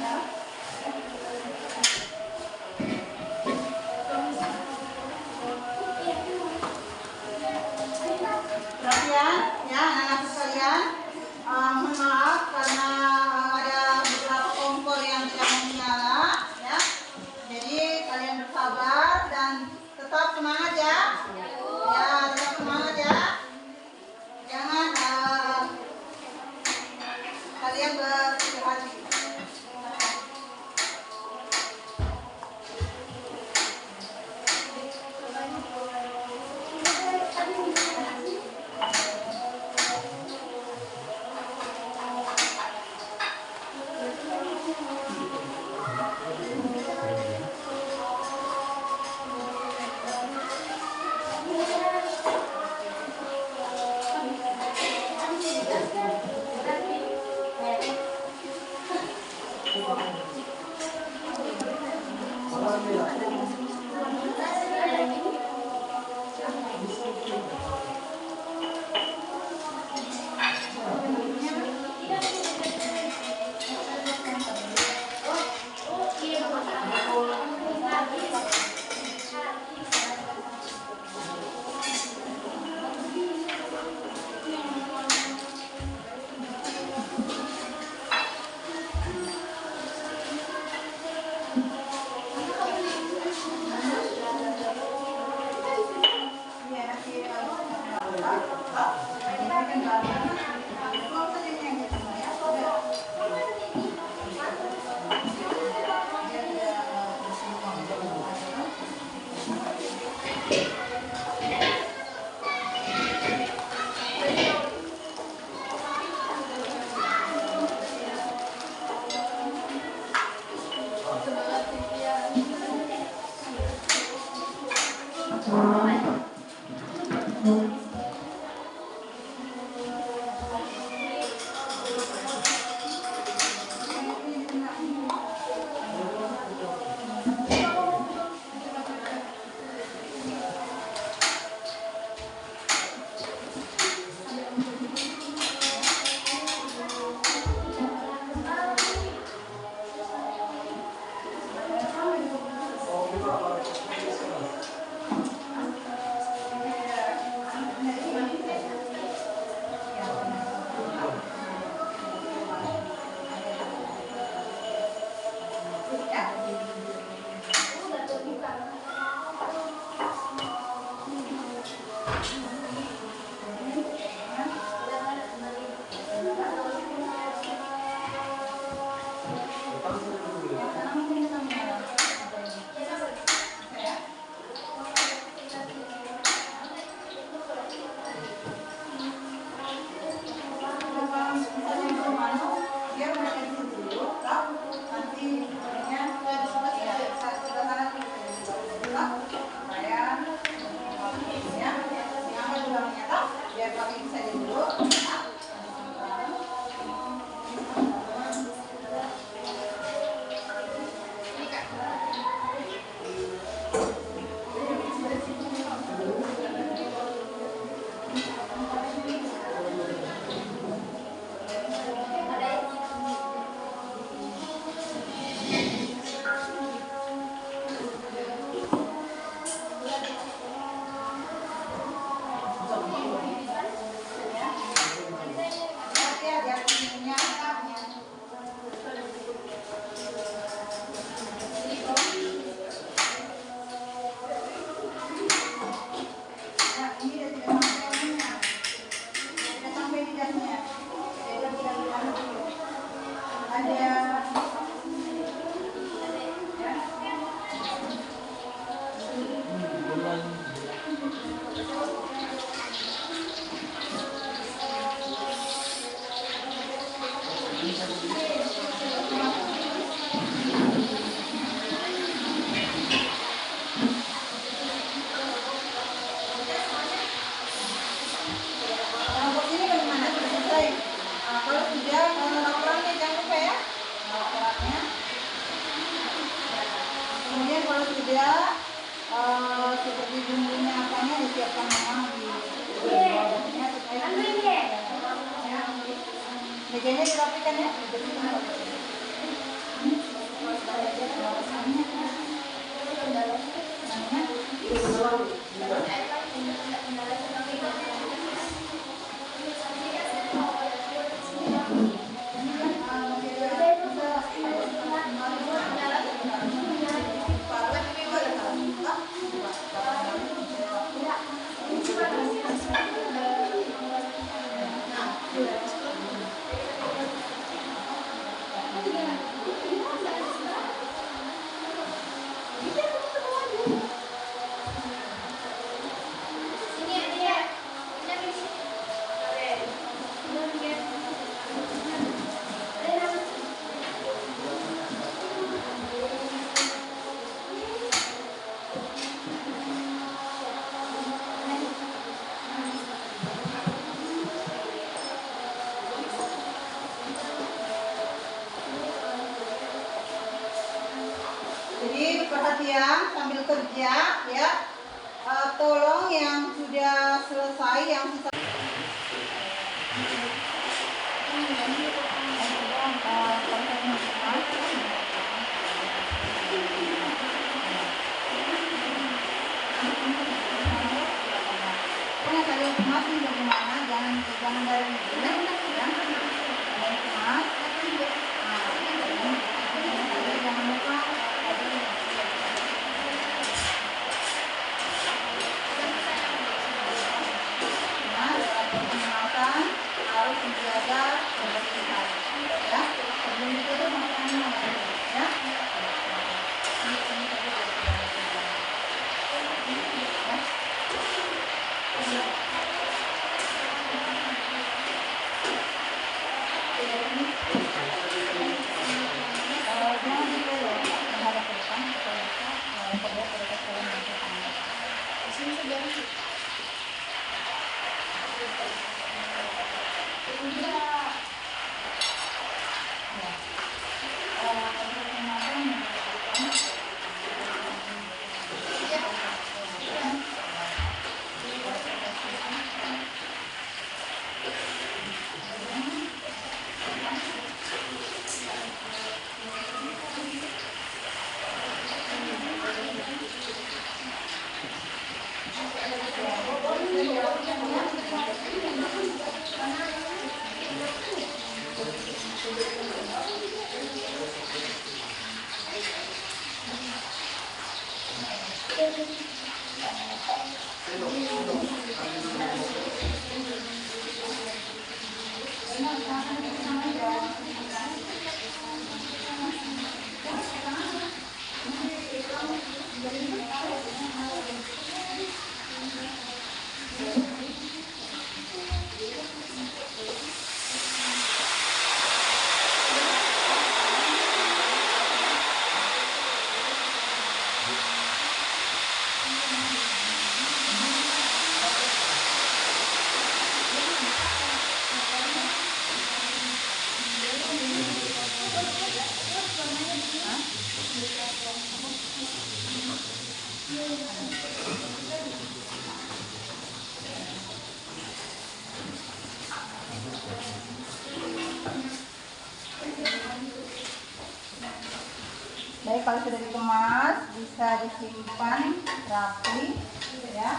Ya. Perhatian ya anak-anak sekalian, mohon maaf karena ada beberapa kompor yang tidak menyala ya. Jadi kalian bersabar dan tetap semangat ya. Ya, tetap semangat ya. Jangan kalian berkecil hati. Seperti bumbunya apanya disiapkan memang di bawahnya supaya mejanya dirapikan ya. Jadi perhatian sambil kerja ya, tolong yang sudah selesai, yang sisa masih bagaimana, jangan dari ini ya, jangan lupa harus menjaga kebersihan ya, sebelum ditutup makanannya ya. Jangan dipeluk menghadap ke depan supaya bisa kedua pada kalian masuk tangan. Di sini sebenarnya baik, kalau sudah dikemas bisa disimpan rapi ya.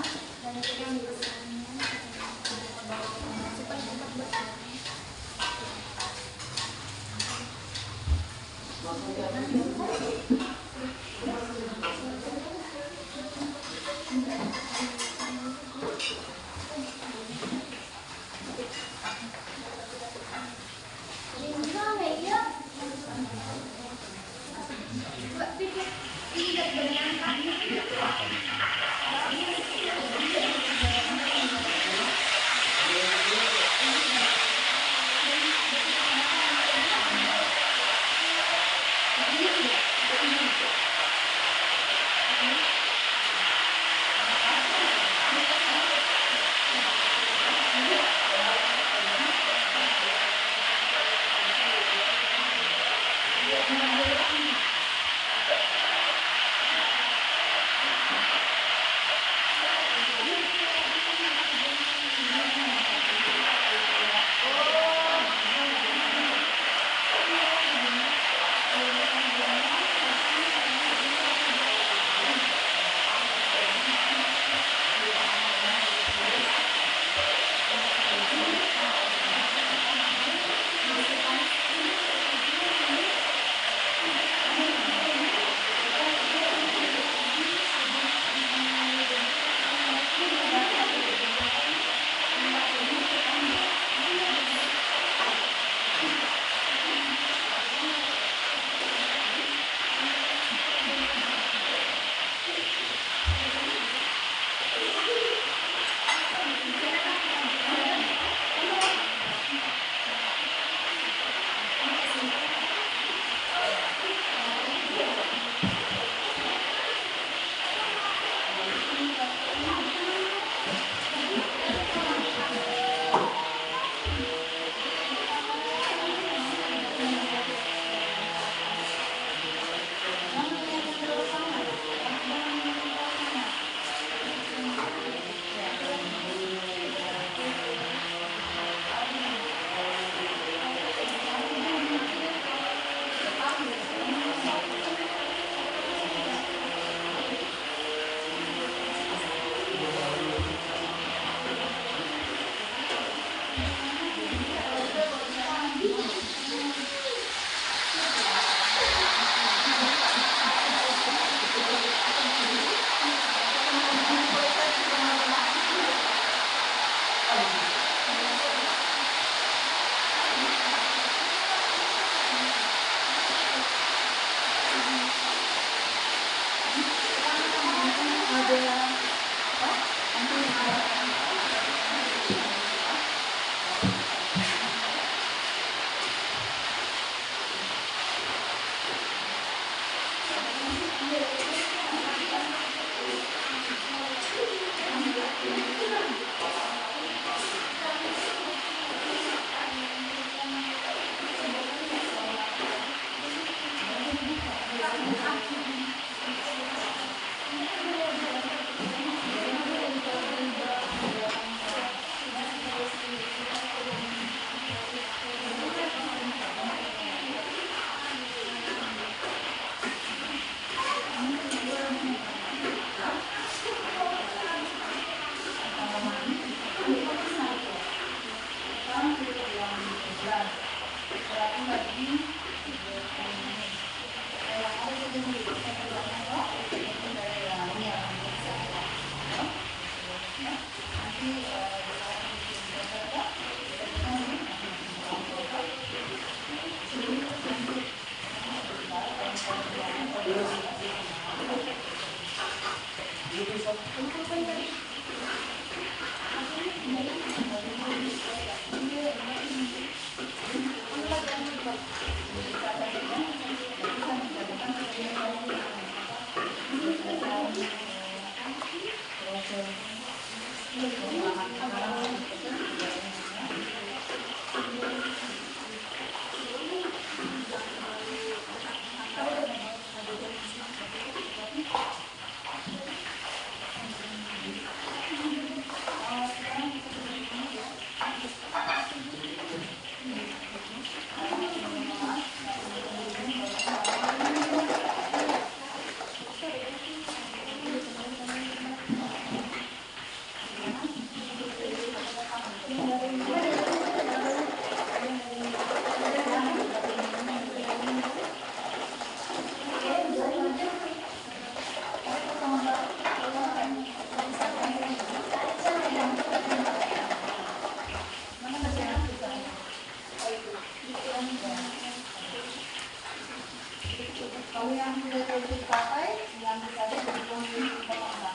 Kalau yang sudah tercapai, diambil saja dari posisi pertama.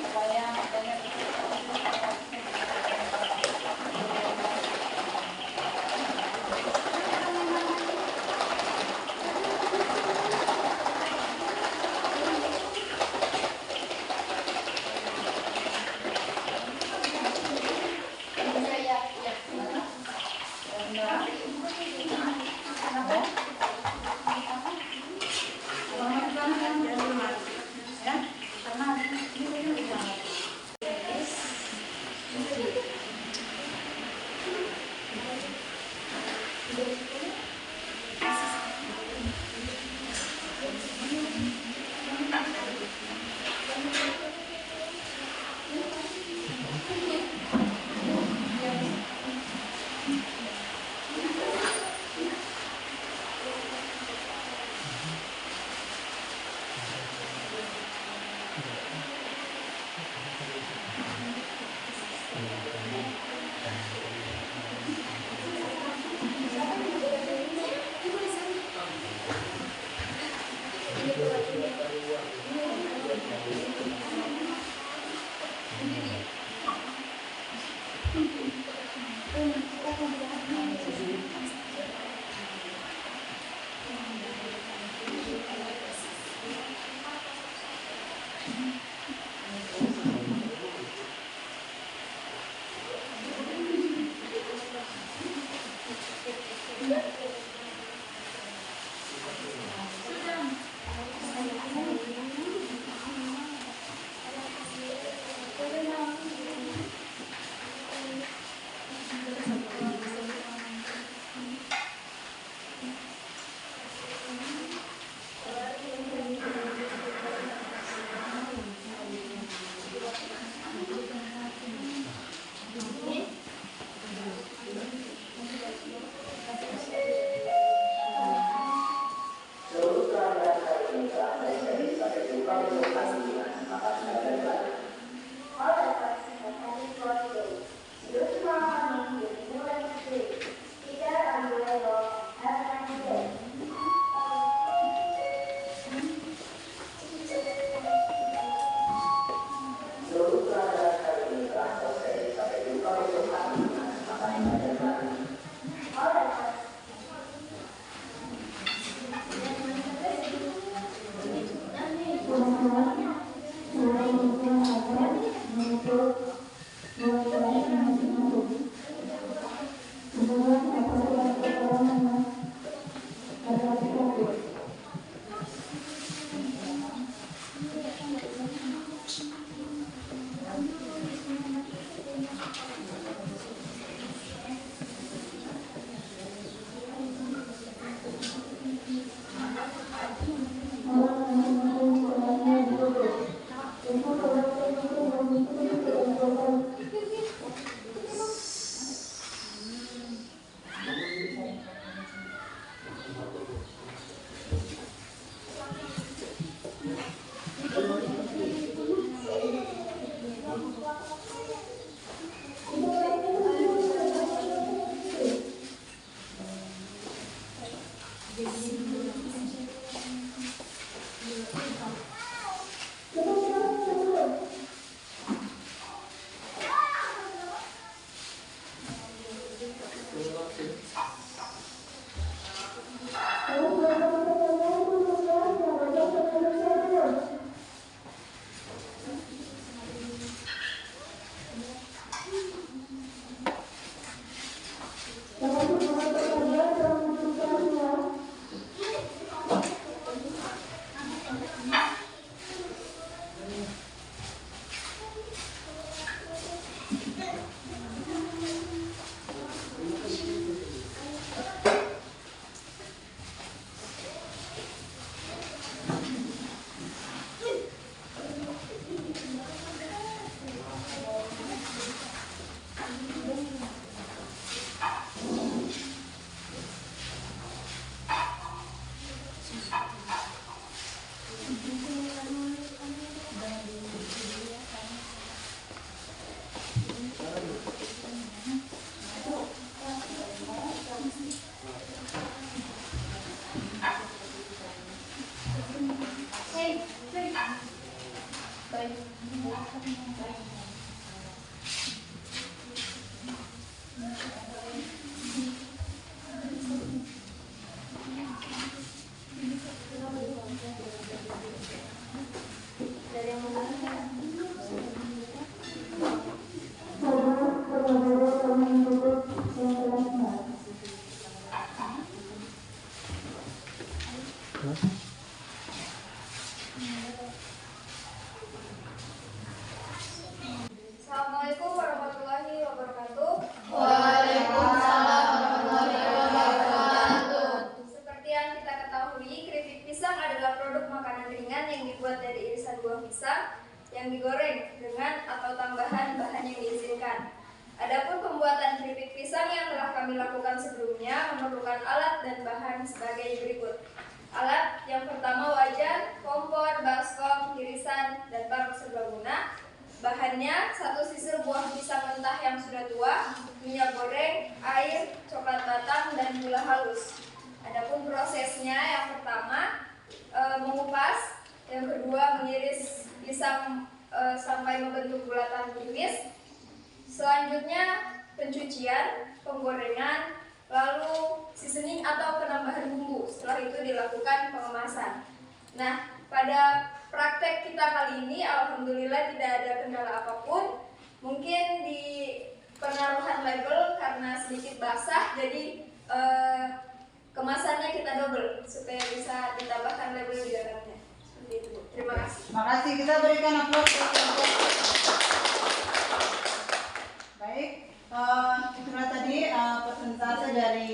Supaya adanya Ya. Assalamualaikum warahmatullahi wabarakatuh. Waalaikumsalam warahmatullahi wabarakatuh. Seperti yang kita ketahui, keripik pisang adalah produk makanan ringan yang dibuat dari irisan buah pisang yang digoreng dengan atau tambahan bahan yang diizinkan. Adapun pembuatan keripik pisang yang telah kami lakukan sebelumnya memerlukan alat dan bahan sebagai berikut. Alat yang pertama wajan, kompor, baskom, irisan, dan parut serbaguna. Bahannya 1 sisir buah pisang mentah yang sudah tua, minyak goreng, air, coklat batang, dan gula halus. Adapun prosesnya yang pertama mengupas, yang kedua mengiris pisang sampai membentuk bulatan tipis. Selanjutnya pencucian, penggorengan, lalu seasoning atau penambahan bumbu. Setelah itu dilakukan pengemasan. Nah, pada praktek kita kali ini alhamdulillah tidak ada kendala apapun. Mungkin di penaruhan label karena sedikit basah, jadi kemasannya kita double supaya bisa ditambahkan label di dalamnya. Seperti itu, Bu. Terima kasih. Terima kasih. Kita berikan aplaus. Baik, itulah tadi persentase dari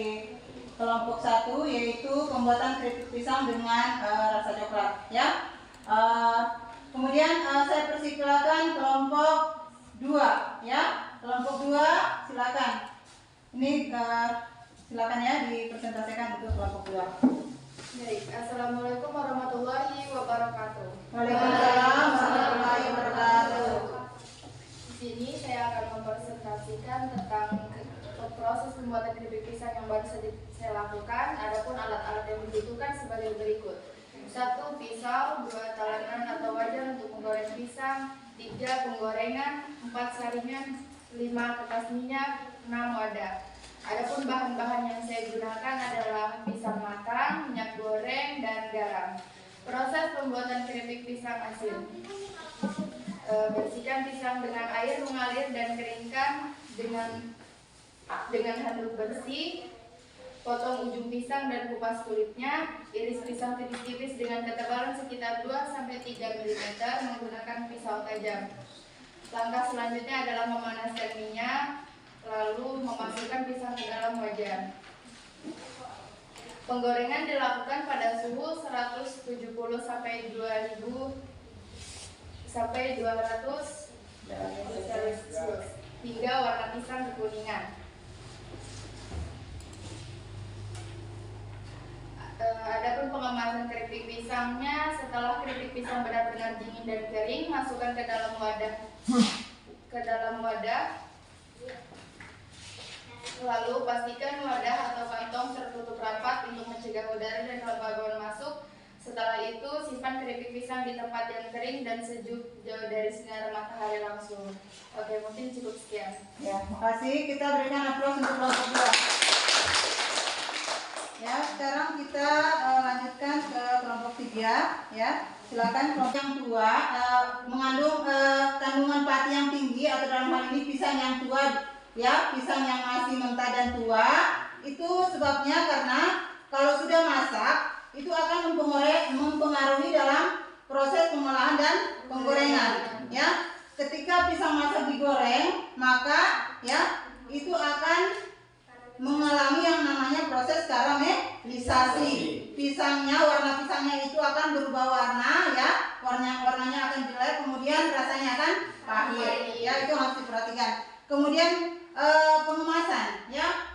kelompok 1, yaitu pembuatan keripik pisang dengan rasa coklat, ya. Kemudian saya persilakan kelompok 2, ya. Kelompok 2, silakan. Ini silakan ya dipresentasikan untuk kelompok 2. Baik, Assalamualaikum warahmatullahi wabarakatuh. Waalaikumsalam warahmatullahi wabarakatuh. Di sini saya akan mempresentasikan tentang proses pembuatan keripik pisang yang baru saja saya lakukan. Adapun alat-alat yang dibutuhkan sebagai berikut: 1 pisau, 2 talengan atau wajan untuk menggoreng pisang, 3 penggorengan, 4 saringan, 5 kertas minyak, 6 wadah. Adapun bahan-bahan yang saya gunakan adalah pisang matang, minyak goreng, dan garam. Proses pembuatan keripik pisang asin. Bersihkan pisang dengan air mengalir dan keringkan dengan handuk bersih. Potong ujung pisang dan kupas kulitnya. Iris pisang tipis-tipis dengan ketebalan sekitar 2-3 mm menggunakan pisau tajam. Langkah selanjutnya adalah memanaskan minyak, lalu memasukkan pisang ke dalam wajan. Penggorengan dilakukan pada suhu 170 sampai 200 Celcius hingga warna pisang kekuningan. Adapun pengemasan keripik pisangnya, setelah keripik pisang benar-benar dingin dan kering, masukkan ke dalam wadah. Lalu pastikan wadah atau kantong tertutup rapat untuk mencegah udara dan kelembaban masuk. Setelah itu, simpan keripik pisang di tempat yang kering dan sejuk jauh dari sinar matahari langsung. Oke, mungkin cukup sekian. Ya, makasih. Kita berikan aplaus untuk kelompok 2. Ya, sekarang kita lanjutkan ke kelompok 3. Ya, silakan kelompok yang tua mengandung kandungan pati yang tinggi, atau dalam hal ini pisang yang tua. Ya, pisang yang masih mentah dan tua. Itu sebabnya karena kalau sudah masak itu akan mempengaruhi dalam proses pengolahan dan penggorengan. Ya, ketika pisang masak digoreng, maka ya itu akan mengalami yang namanya proses karamelisasi. Warna pisangnya itu akan berubah warna, ya, warnanya akan jelek, kemudian rasanya akan pahit. Ya, itu harus diperhatikan. Kemudian pengemasan, ya.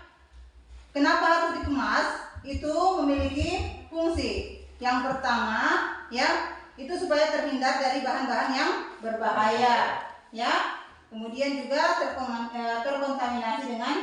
Kenapa harus dikemas? Itu memiliki fungsi. Yang pertama, ya, itu supaya terhindar dari bahan-bahan yang berbahaya, ya. Kemudian juga terkontaminasi dengan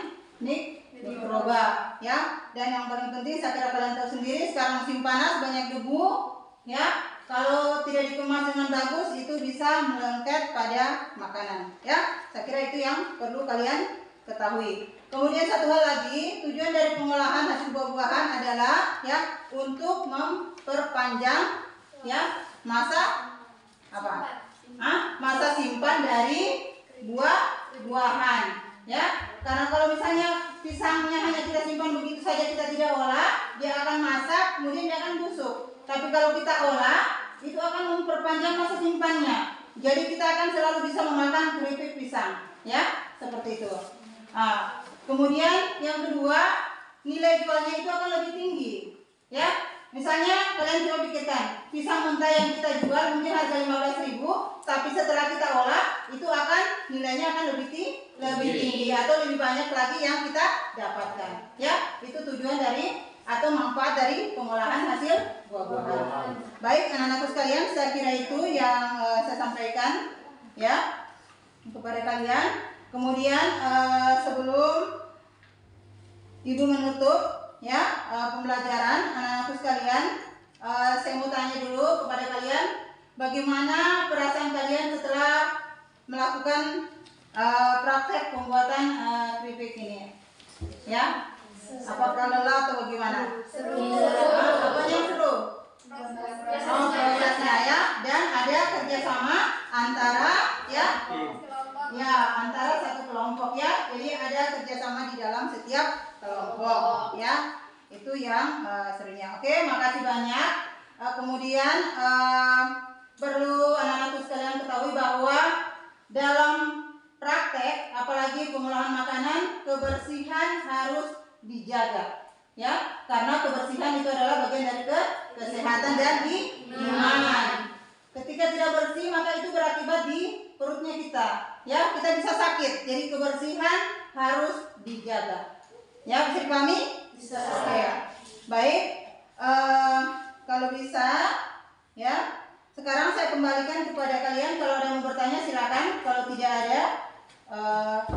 mikroba, ya. Dan yang paling penting, saya kira kalian tahu sendiri, sekarang musim panas banyak debu, ya. Kalau tidak dikemas dengan bagus, itu bisa melengket pada makanan, ya. Saya kira itu yang perlu kalian ketahui. Kemudian satu hal lagi, tujuan dari pengolahan hasil buah-buahan adalah, ya, untuk memperpanjang, ya, masa apa? Masa simpan dari buah-buahan, ya. Karena kalau misalnya pisangnya hanya kita simpan begitu saja, kita tidak olah, dia akan masak, kemudian dia akan busuk. Tapi kalau kita olah, itu akan memperpanjang masa simpannya. Jadi kita akan selalu bisa memakan keripik pisang, ya, seperti itu. Kemudian yang kedua, nilai jualnya itu akan lebih tinggi, ya. Misalnya kalian coba pikirkan, pisang mentah yang kita jual mungkin harga 15.000, tapi setelah kita olah itu akan nilainya akan lebih tinggi atau lebih banyak lagi yang kita dapatkan, ya. Itu tujuan dari atau manfaat dari pengolahan hasil buah-buahan. Baik, anak-anakku sekalian, saya kira itu yang saya sampaikan, ya, kepada kalian. Kemudian sebelum Ibu menutup, ya, pembelajaran, anak-anakku sekalian, saya mau tanya dulu kepada kalian, bagaimana perasaan kalian setelah melakukan praktek pembuatan keripik ini, ya? Apakah lelah atau bagaimana? Seru. Apa yang seru? Prosesnya, ya, dan ada kerjasama antara, antara satu kelompok, ya. Jadi ada kerjasama di dalam setiap kelompok, ya. Itu yang serunya. Oke, makasih banyak. Kemudian perlu anak-anakku sekalian ketahui bahwa dalam praktek, apalagi pengolahan makanan, kebersihan harus dijaga, ya, karena kebersihan itu adalah bagian dari kesehatan dan iman. Ketika tidak bersih, maka itu berakibat di perutnya kita, ya, kita bisa sakit. Jadi kebersihan harus dijaga, ya. Bisa dipahami? Bisa. Ya. Baik, kalau bisa, ya, sekarang saya kembalikan kepada kalian. Kalau ada yang mau bertanya silakan, kalau tidak ada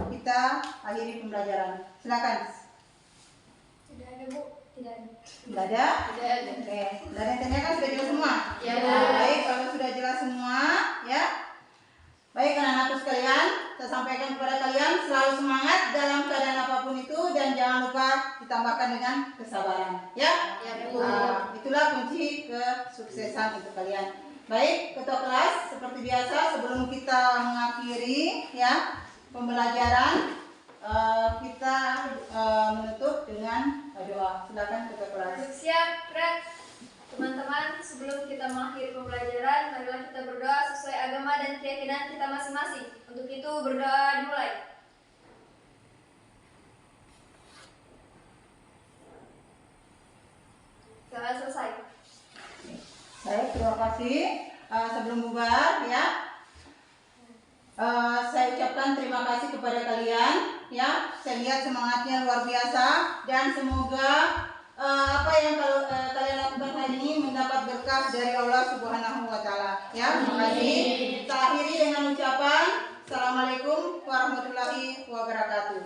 kita akhiri pembelajaran. Silakan. Tidak ada, Bu. Tidak ada. Tidak ada? Tidak ada. Oke, tidak ada yang tanya kan, sudah jelas semua? Ya. Baik, kalau sudah jelas semua, ya. Baik, anak-anakku sekalian, saya sampaikan kepada kalian, selalu semangat dalam keadaan apapun itu, dan jangan lupa ditambahkan dengan kesabaran, ya. Ya, Bu. Itulah kunci kesuksesan untuk kalian. Baik, ketua kelas, seperti biasa sebelum kita mengakhiri ya pembelajaran, kita menutup dengan doa. Silakan ketua kelas. Siap, Fred. Teman-teman, sebelum kita mengakhiri pembelajaran, marilah kita berdoa sesuai agama dan keyakinan kita masing-masing. Untuk itu, berdoa dimulai. Telah selesai. Baik, terima kasih. Sebelum bubar ya, saya ucapkan terima kasih kepada kalian ya. Saya lihat semangatnya luar biasa dan semoga apa yang kalian lakukan hari ini mendapat berkah dari Allah Subhanahu wa taala. Ya, terima kasih. Kita akhiri dengan ucapan Assalamualaikum warahmatullahi wabarakatuh.